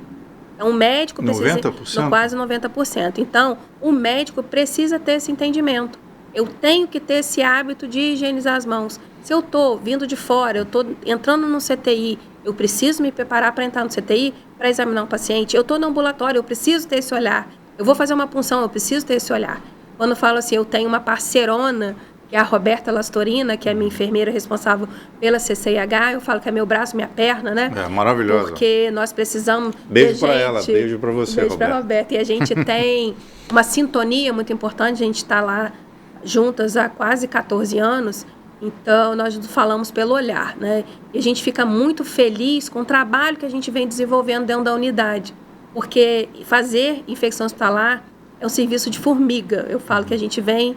S2: Então, o médico precisa...
S1: 90%?
S2: Quase 90%. Então, o médico precisa ter esse entendimento. Eu tenho que ter esse hábito de higienizar as mãos. Se eu estou vindo de fora, eu estou entrando no CTI, eu preciso me preparar para entrar no CTI, para examinar um paciente. Eu estou no ambulatório, eu preciso ter esse olhar. Eu vou fazer uma punção, eu preciso ter esse olhar. Quando eu falo assim, eu tenho uma parceirona, que é a Roberta Lastorina, que é a minha enfermeira responsável pela CCIH, eu falo que é meu braço, minha perna, né?
S1: É maravilhosa.
S2: Porque nós precisamos...
S1: Beijo para ela, beijo para você,
S2: beijo para a Roberta. E a gente tem uma sintonia muito importante, a gente está lá juntas há quase 14 anos, então nós falamos pelo olhar, né? E a gente fica muito feliz com o trabalho que a gente vem desenvolvendo dentro da unidade, porque fazer infecção hospitalar é um serviço de formiga. Eu falo que a gente vem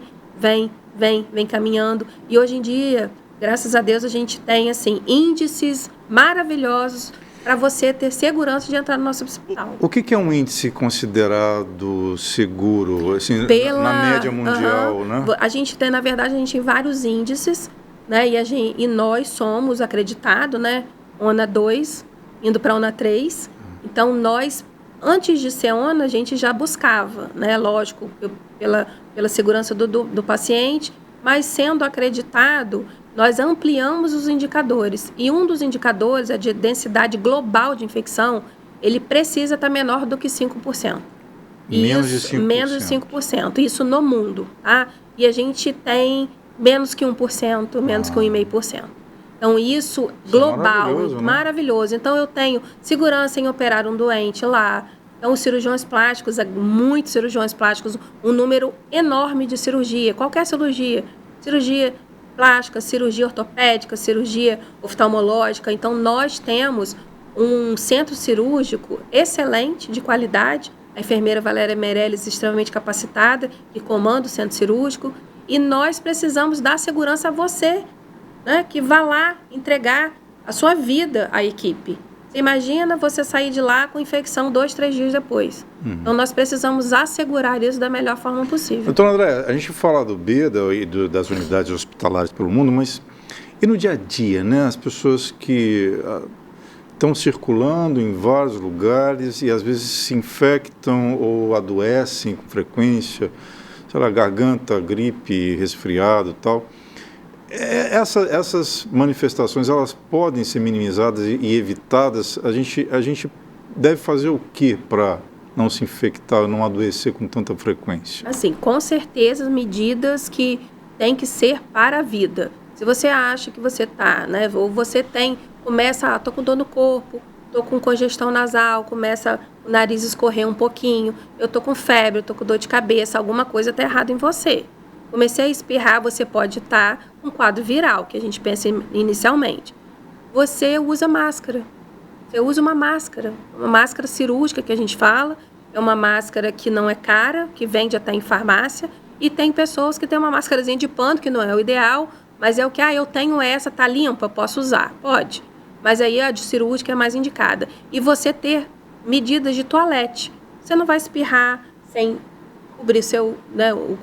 S2: caminhando, e hoje em dia, graças a Deus, a gente tem assim, índices maravilhosos para você ter segurança de entrar no nosso hospital.
S1: O que é um índice considerado seguro, assim, na média mundial, né?
S2: A gente tem, na verdade, tem vários índices, né? E nós somos acreditados, né? ONA 2, indo para ONA 3. Então, nós, antes de ser ONA, a gente já buscava, né? Lógico, pela segurança do paciente, mas sendo acreditado, nós ampliamos os indicadores. E um dos indicadores é de densidade global de infecção, ele precisa estar menor do que 5%.
S1: Menos de 5%.
S2: Menos de 5%. Isso no mundo, tá? E a gente tem menos que 1%, menos que 1,5%. Então, isso global,
S1: maravilhoso, né?
S2: maravilhoso. Então, eu tenho segurança em operar um doente lá. Então, os cirurgiões plásticos, muitos cirurgiões plásticos, um número enorme de cirurgia, qualquer cirurgia. Cirurgia plástica, cirurgia ortopédica, cirurgia oftalmológica. Então, nós temos um centro cirúrgico excelente, de qualidade. A enfermeira Valéria Meirelles, extremamente capacitada, que comanda o centro cirúrgico. E nós precisamos dar segurança a você, né, que vá lá entregar a sua vida à equipe. Você imagina você sair de lá com infecção 2, 3 dias depois. Então, nós precisamos assegurar isso da melhor forma possível.
S1: Doutor André, a gente fala do BEDA e das unidades hospitalares pelo mundo, mas e no dia a dia, né? As pessoas que estão circulando em vários lugares e às vezes se infectam ou adoecem com frequência, sei lá, garganta, gripe, resfriado e tal. Essas manifestações, elas podem ser minimizadas e evitadas. A gente deve fazer o que para não se infectar, não adoecer com tanta frequência?
S2: Assim, com certeza, medidas que têm que ser para a vida. Se você acha que você está, né, ou você começa, tô com dor no corpo, tô com congestão nasal, começa o nariz escorrer um pouquinho, eu tô com febre, eu tô com dor de cabeça, alguma coisa está errada em você. Comecei a espirrar, você pode estar com um quadro viral, que a gente pensa inicialmente. Você usa máscara. Você usa uma máscara cirúrgica que a gente fala, é uma máscara que não é cara, que vende até em farmácia, e tem pessoas que têm uma máscarazinha de pano, que não é o ideal, mas é o que, eu tenho essa, tá limpa, posso usar. Pode. Mas aí a de cirúrgica é mais indicada. E você ter medidas de toalete. Você não vai espirrar sem cobrir seu, né, o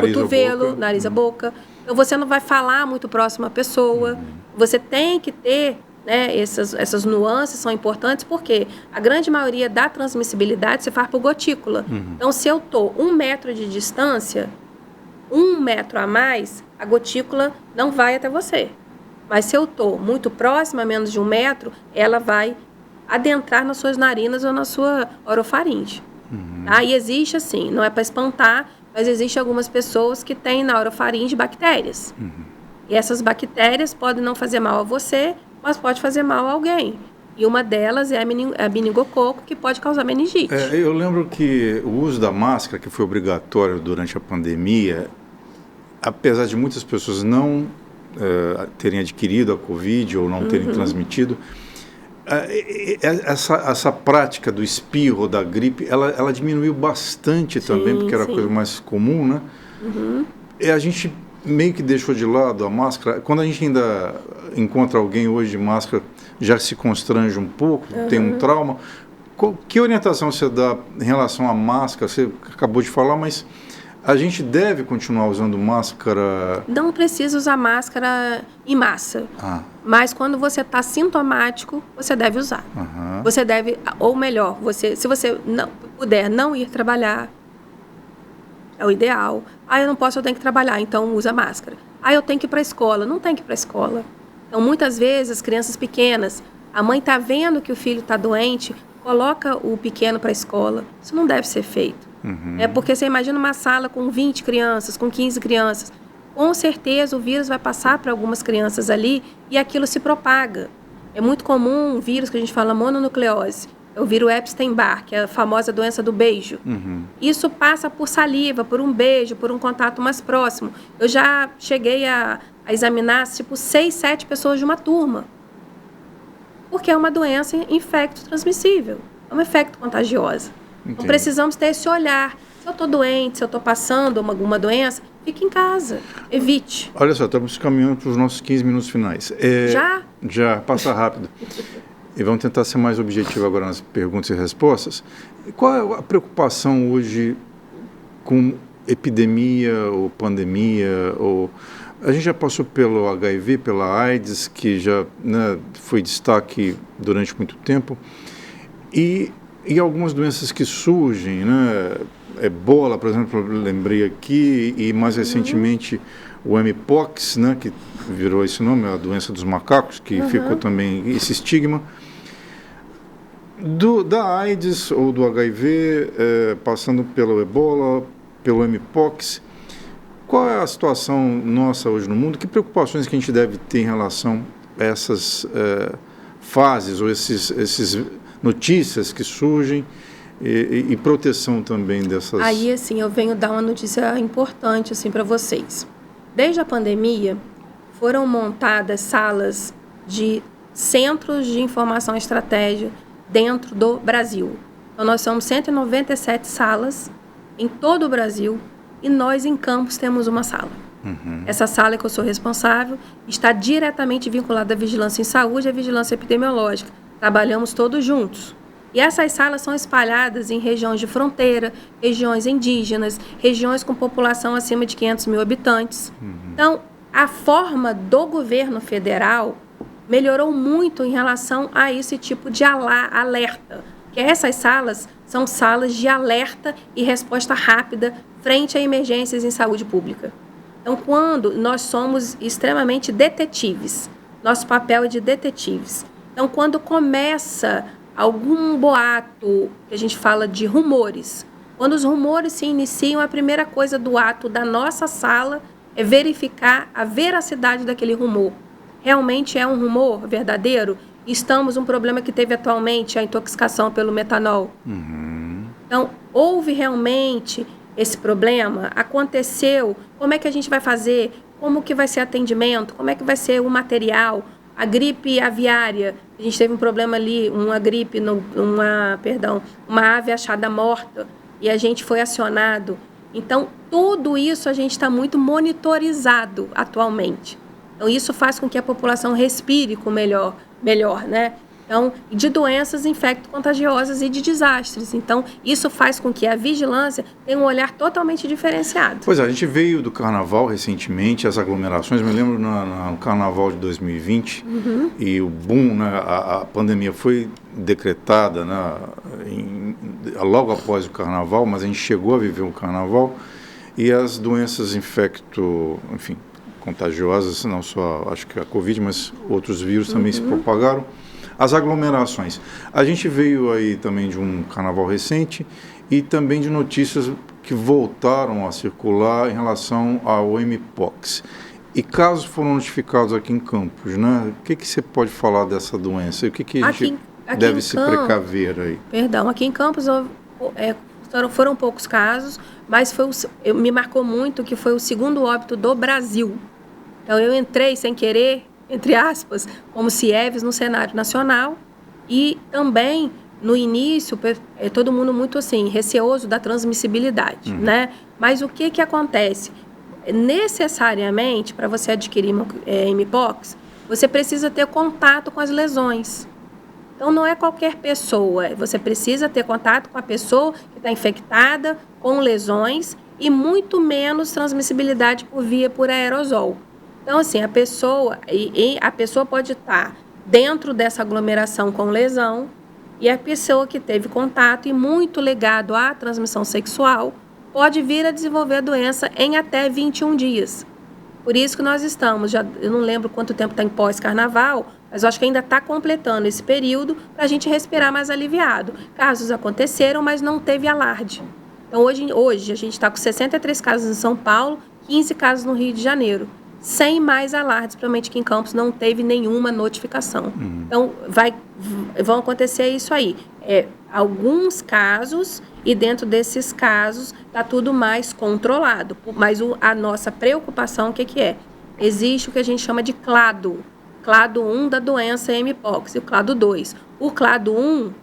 S2: cotovelo, nariz, a boca. Então, você não vai falar muito próximo à pessoa. Você tem que ter, né, essas nuances são importantes, porque a grande maioria da transmissibilidade se faz por gotícula. Então, se eu estou 1 metro de distância, 1 metro a mais, a gotícula não vai até você. Mas se eu estou muito próxima, a menos de 1 metro, ela vai adentrar nas suas narinas ou na sua orofaringe. Tá? E existe, assim, não é para espantar, mas existe algumas pessoas que têm na orofaringe bactérias. E essas bactérias podem não fazer mal a você, mas pode fazer mal a alguém. E uma delas é a meningococo, que pode causar meningite.
S1: Eu lembro que o uso da máscara, que foi obrigatório durante a pandemia, apesar de muitas pessoas não terem adquirido a Covid ou não terem transmitido, essa prática do espirro, da gripe, ela diminuiu bastante também, porque era a coisa mais comum, né? E a gente meio que deixou de lado a máscara. Quando a gente ainda encontra alguém hoje de máscara, já se constrange um pouco, tem um trauma. Que orientação você dá em relação à máscara? Você acabou de falar, mas a gente deve continuar usando máscara?
S2: Não precisa usar máscara em massa. Mas quando você está sintomático, você deve usar. Você deve, ou melhor, se você não puder não ir trabalhar, é o ideal. Eu não posso, eu tenho que trabalhar, então usa máscara. Eu tenho que ir para a escola. Não tem que ir para a escola. Então, muitas vezes, as crianças pequenas, a mãe está vendo que o filho está doente, coloca o pequeno para a escola. Isso não deve ser feito. Porque você imagina uma sala com 20 crianças, com 15 crianças. Com certeza o vírus vai passar para algumas crianças ali e aquilo se propaga. É muito comum um vírus que a gente fala mononucleose. É o vírus Epstein-Barr, que é a famosa doença do beijo. Isso passa por saliva, por um beijo, por um contato mais próximo. Eu já cheguei a examinar, 6, 7 pessoas de uma turma. Porque é uma doença infecto-transmissível. É uma infecto-contagiosa. Então, precisamos ter esse olhar. Se eu estou doente, se eu estou passando alguma doença, fique em casa. Evite.
S1: Olha só, estamos caminhando para os nossos 15 minutos finais.
S2: Já?
S1: Já, passa rápido. E vamos tentar ser mais objetivo agora nas perguntas e respostas. Qual é a preocupação hoje com epidemia ou pandemia? A gente já passou pelo HIV, pela AIDS, que já, né, foi destaque durante muito tempo. E algumas doenças que surgem, né? Ebola, por exemplo, eu lembrei aqui, e mais recentemente o Mpox, né, que virou esse nome, a doença dos macacos, que ficou também esse estigma. Da AIDS ou do HIV, passando pelo Ebola, pelo Mpox, qual é a situação nossa hoje no mundo? Que preocupações que a gente deve ter em relação essas fases ou esses notícias que surgem e proteção também dessas...
S2: Aí, assim, eu venho dar uma notícia importante, assim, para vocês. Desde a pandemia, foram montadas salas de centros de informação e estratégia dentro do Brasil. Então, nós somos 197 salas em todo o Brasil e nós, em Campos, temos uma sala. Essa sala que eu sou responsável está diretamente vinculada à vigilância em saúde e à vigilância epidemiológica. Trabalhamos todos juntos. E essas salas são espalhadas em regiões de fronteira, regiões indígenas, regiões com população acima de 500 mil habitantes. Então, a forma do governo federal melhorou muito em relação a esse tipo de alerta. Que essas salas são salas de alerta e resposta rápida frente a emergências em saúde pública. Então, quando nós somos extremamente detetives, nosso papel é de detetives. Então, quando começa algum boato, que a gente fala de rumores, quando os rumores se iniciam, a primeira coisa do ato da nossa sala é verificar a veracidade daquele rumor. Realmente é um rumor verdadeiro? Estamos um problema que teve atualmente, a intoxicação pelo metanol. Então, houve realmente esse problema? Aconteceu? Como é que a gente vai fazer? Como que vai ser atendimento? Como é que vai ser o material? A gripe aviária, a gente teve um problema ali, uma gripe, uma ave achada morta, e a gente foi acionado. Então, tudo isso a gente está muito monitorizado atualmente. Então, isso faz com que a população respire com melhor, né? Então, de doenças infecto-contagiosas e de desastres. Então, isso faz com que a vigilância tenha um olhar totalmente diferenciado.
S1: Pois é, a gente veio do Carnaval recentemente, as aglomerações, me lembro no Carnaval de 2020, e o boom, né, a pandemia foi decretada, né, logo após o Carnaval, mas a gente chegou a viver o Carnaval, e as doenças contagiosas, não só, acho que a Covid, mas outros vírus também se propagaram. As aglomerações. A gente veio aí também de um carnaval recente e também de notícias que voltaram a circular em relação ao Mpox. E casos foram notificados aqui em Campos, né? O que você pode falar dessa doença? E o que a gente deve se precaver aí?
S2: Perdão, aqui em Campos foram poucos casos, mas me marcou muito que foi o segundo óbito do Brasil. Então, eu entrei sem querer, entre aspas, como CIEVES no cenário nacional e também, no início, todo mundo muito assim, receoso da transmissibilidade, né? Mas o que acontece? Necessariamente, para você adquirir Mpox, você precisa ter contato com as lesões. Então, não é qualquer pessoa, você precisa ter contato com a pessoa que está infectada, com lesões e muito menos transmissibilidade por aerosol. Então, assim, a pessoa pode estar dentro dessa aglomeração com lesão e a pessoa que teve contato e muito ligado à transmissão sexual pode vir a desenvolver a doença em até 21 dias. Por isso que nós estamos, eu não lembro quanto tempo está em pós-carnaval, mas eu acho que ainda está completando esse período para a gente respirar mais aliviado. Casos aconteceram, mas não teve alarde. Então, hoje a gente está com 63 casos em São Paulo, 15 casos no Rio de Janeiro. Sem mais alardes, provavelmente que em Campos não teve nenhuma notificação. Então, vão acontecer isso aí. Alguns casos, e dentro desses casos está tudo mais controlado. Mas a nossa preocupação, o que é? Existe o que a gente chama de clado. Clado 1 da doença Mpox e o clado 2. O clado 1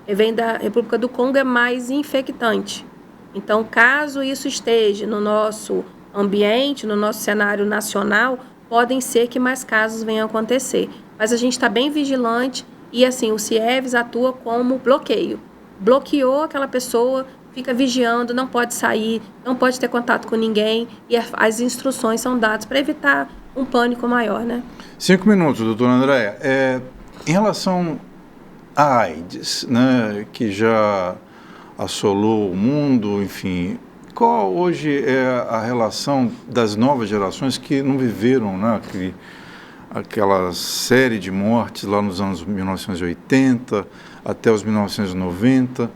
S2: vem da República do Congo, é mais infectante. Então, caso isso esteja no nosso ambiente, no nosso cenário nacional, podem ser que mais casos venham a acontecer. Mas a gente está bem vigilante e, assim, o CIEVES atua como bloqueio. Bloqueou aquela pessoa, fica vigiando, não pode sair, não pode ter contato com ninguém e as instruções são dadas para evitar um pânico maior, né?
S1: 5 minutos, doutora Andréia. Em relação à AIDS, né, que já assolou o mundo, enfim... Qual hoje é a relação das novas gerações que não viveram, né, aquela série de mortes lá nos anos 1980 até os 1990?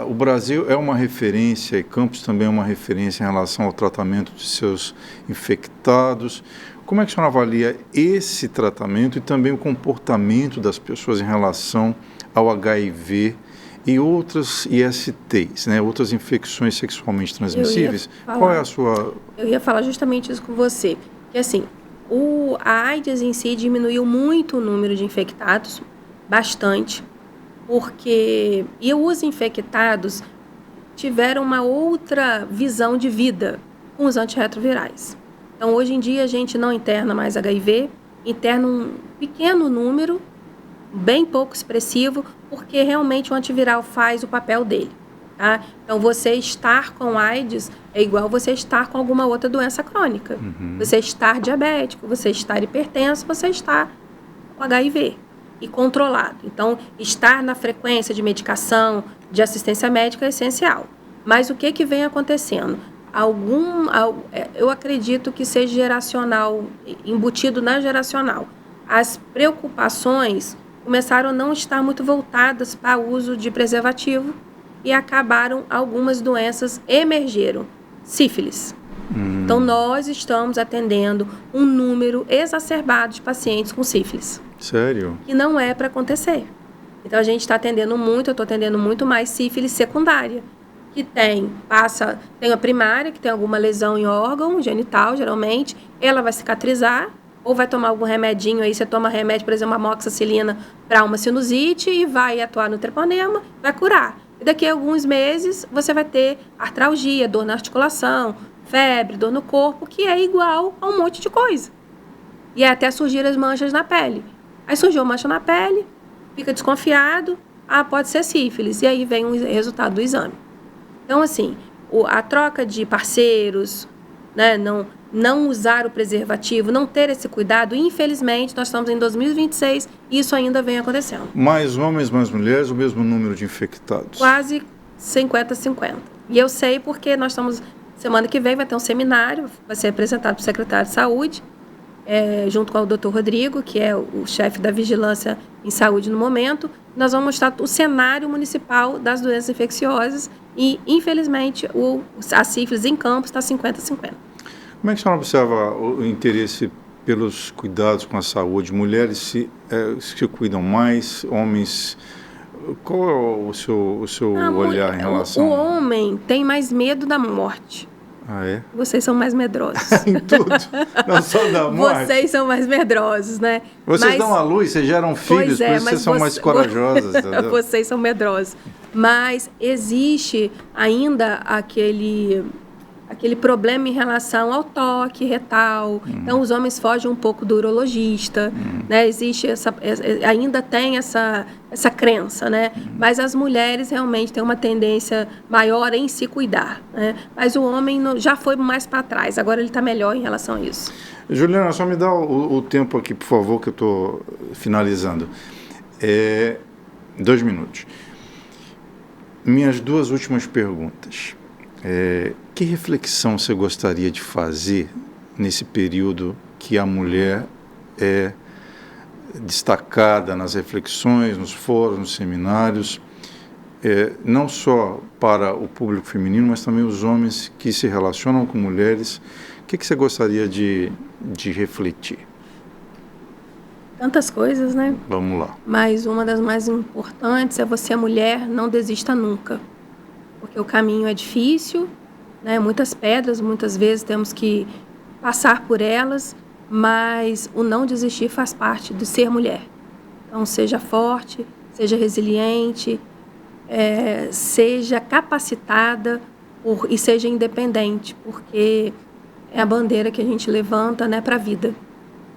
S1: O Brasil é uma referência, e Campos também é uma referência em relação ao tratamento de seus infectados. Como é que a senhora avalia esse tratamento e também o comportamento das pessoas em relação ao HIV e outras ISTs, né, outras infecções sexualmente transmissíveis? Qual é a sua...
S2: Eu ia falar justamente isso com você. Que assim, a AIDS em si diminuiu muito o número de infectados, bastante, porque... E os infectados tiveram uma outra visão de vida com os antirretrovirais. Então, hoje em dia, a gente não interna mais HIV, interna um pequeno número, bem pouco expressivo, porque realmente o antiviral faz o papel dele. Tá? Então, você estar com AIDS é igual você estar com alguma outra doença crônica. Você estar diabético, você estar hipertenso, você estar com HIV e controlado. Então, estar na frequência de medicação, de assistência médica é essencial. Mas o que vem acontecendo? Eu acredito que seja geracional, embutido na geracional. As preocupações começaram a não estar muito voltadas para o uso de preservativo e acabaram algumas doenças emergeram. Sífilis. Então, nós estamos atendendo um número exacerbado de pacientes com sífilis.
S1: Sério?
S2: Que não é para acontecer. Então, a gente está atendendo muito, eu estou atendendo muito mais sífilis secundária, que tem a primária, que tem alguma lesão em órgão genital, geralmente, ela vai cicatrizar, ou vai tomar algum remedinho, aí você toma remédio, por exemplo, uma amoxicilina para uma sinusite e vai atuar no treponema, vai curar. E daqui a alguns meses, você vai ter artralgia, dor na articulação, febre, dor no corpo, que é igual a um monte de coisa. E até surgir as manchas na pele. Aí surgiu a mancha na pele, fica desconfiado, pode ser sífilis, e aí vem o resultado do exame. Então, assim, a troca de parceiros, né, não usar o preservativo, não ter esse cuidado, infelizmente, nós estamos em 2026 e isso ainda vem acontecendo.
S1: Mais homens, mais mulheres, o mesmo número de infectados?
S2: Quase 50-50. E eu sei porque nós estamos, semana que vem vai ter um seminário, vai ser apresentado para o secretário de Saúde, junto com o Dr. Rodrigo, que é o chefe da vigilância em saúde no momento. Nós vamos mostrar o cenário municipal das doenças infecciosas e, infelizmente, a sífilis em Campos está 50-50.
S1: Como é que a senhora observa o interesse pelos cuidados com a saúde? Mulheres se cuidam mais, homens... Qual é o seu olhar em relação...
S2: O homem tem mais medo da morte.
S1: Ah, é?
S2: Vocês são mais medrosos.
S1: Em tudo? Não só da morte?
S2: Vocês são mais medrosos, né?
S1: Vocês dão à luz, vocês geram filhos, por isso vocês são mais corajosas.
S2: Vocês são medrosos. Mas existe ainda aquele problema em relação ao toque retal. Então, os homens fogem um pouco do urologista, né? Existe ainda tem essa crença, né? Mas as mulheres realmente têm uma tendência maior em se cuidar, né? Mas o homem já foi mais para trás, agora ele está melhor em relação a isso.
S1: Juliana, só me dá o tempo aqui, por favor, que eu estou finalizando. 2 minutos. Minhas 2 últimas perguntas. Que reflexão você gostaria de fazer nesse período que a mulher é destacada nas reflexões, nos fóruns, nos seminários, não só para o público feminino, mas também os homens que se relacionam com mulheres? O que você gostaria de refletir?
S2: Tantas coisas, né?
S1: Vamos lá.
S2: Mas uma das mais importantes é você, mulher, não desista nunca. Porque o caminho é difícil, né? Muitas pedras, muitas vezes temos que passar por elas, mas o não desistir faz parte de ser mulher. Então, seja forte, seja resiliente, seja capacitada e seja independente, porque é a bandeira que a gente levanta, né, para a vida.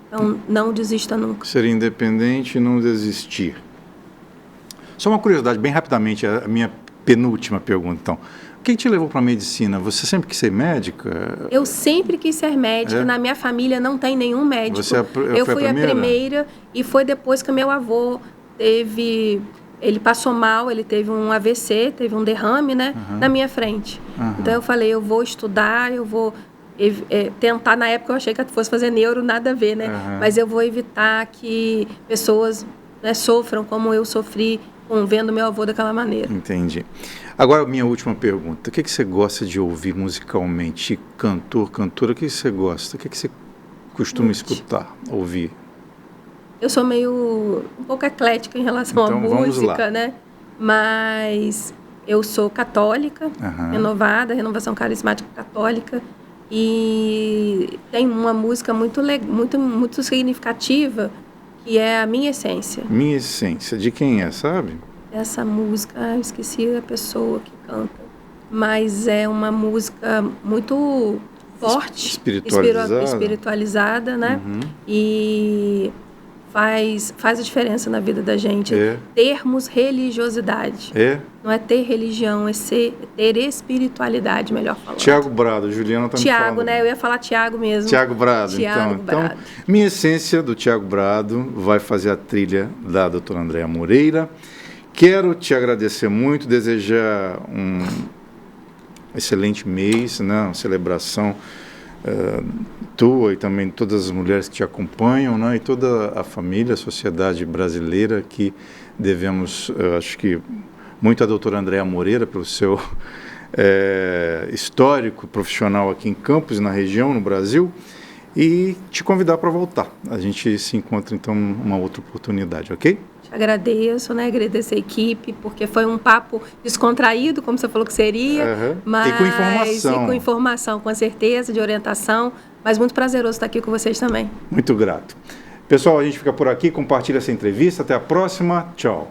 S2: Então, não desista nunca.
S1: Ser independente e não desistir. Só uma curiosidade, bem rapidamente, a minha penúltima pergunta, então. O que te levou para a medicina? Você sempre quis ser médica?
S2: Eu sempre quis ser médica. Na minha família não tem nenhum médico.
S1: Eu
S2: fui a primeira e foi depois que meu avô ele passou mal, ele teve um AVC, teve um derrame, né, na minha frente. Então eu falei, eu vou estudar, eu vou tentar. Na época eu achei que eu fosse fazer neuro, nada a ver, né? Mas eu vou evitar que pessoas, né, sofram como eu sofri vendo meu avô daquela maneira.
S1: Entendi. Agora, minha última pergunta. O que você gosta de ouvir musicalmente? Cantor, cantora, o que você gosta? costuma escutar, ouvir?
S2: Eu sou um pouco eclética em relação à música, né? Mas eu sou católica, renovada, renovação carismática católica, e tem uma música muito significativa, que é a Minha Essência.
S1: Minha Essência, de quem é, sabe?
S2: Essa música, eu esqueci a pessoa que canta, mas é uma música muito forte, espiritualizada, né? E faz a diferença na vida da gente. Termos religiosidade. Não é ter religião, é ter espiritualidade, melhor falando.
S1: Tiago Brado, Juliana está me falando.
S2: Tiago, né? Eu ia falar Tiago mesmo.
S1: Tiago Brado, então. Minha Essência, do Tiago Brado, vai fazer a trilha da doutora Andréa Moreira. Quero te agradecer muito, desejar um excelente mês, né? Uma celebração tua e também todas as mulheres que te acompanham, né? E toda a família, a sociedade brasileira, que devemos, acho que, muito à doutora Andréa Moreira, pelo seu histórico profissional aqui em Campos, na região, no Brasil, e te convidar para voltar. A gente se encontra, então, numa outra oportunidade, ok?
S2: Te agradeço, né? Agradeço a equipe, porque foi um papo descontraído, como você falou que seria, mas...
S1: E com informação.
S2: E com informação, com certeza, de orientação, mas muito prazeroso estar aqui com vocês também.
S1: Muito grato. Pessoal, a gente fica por aqui, compartilha essa entrevista, até a próxima, tchau.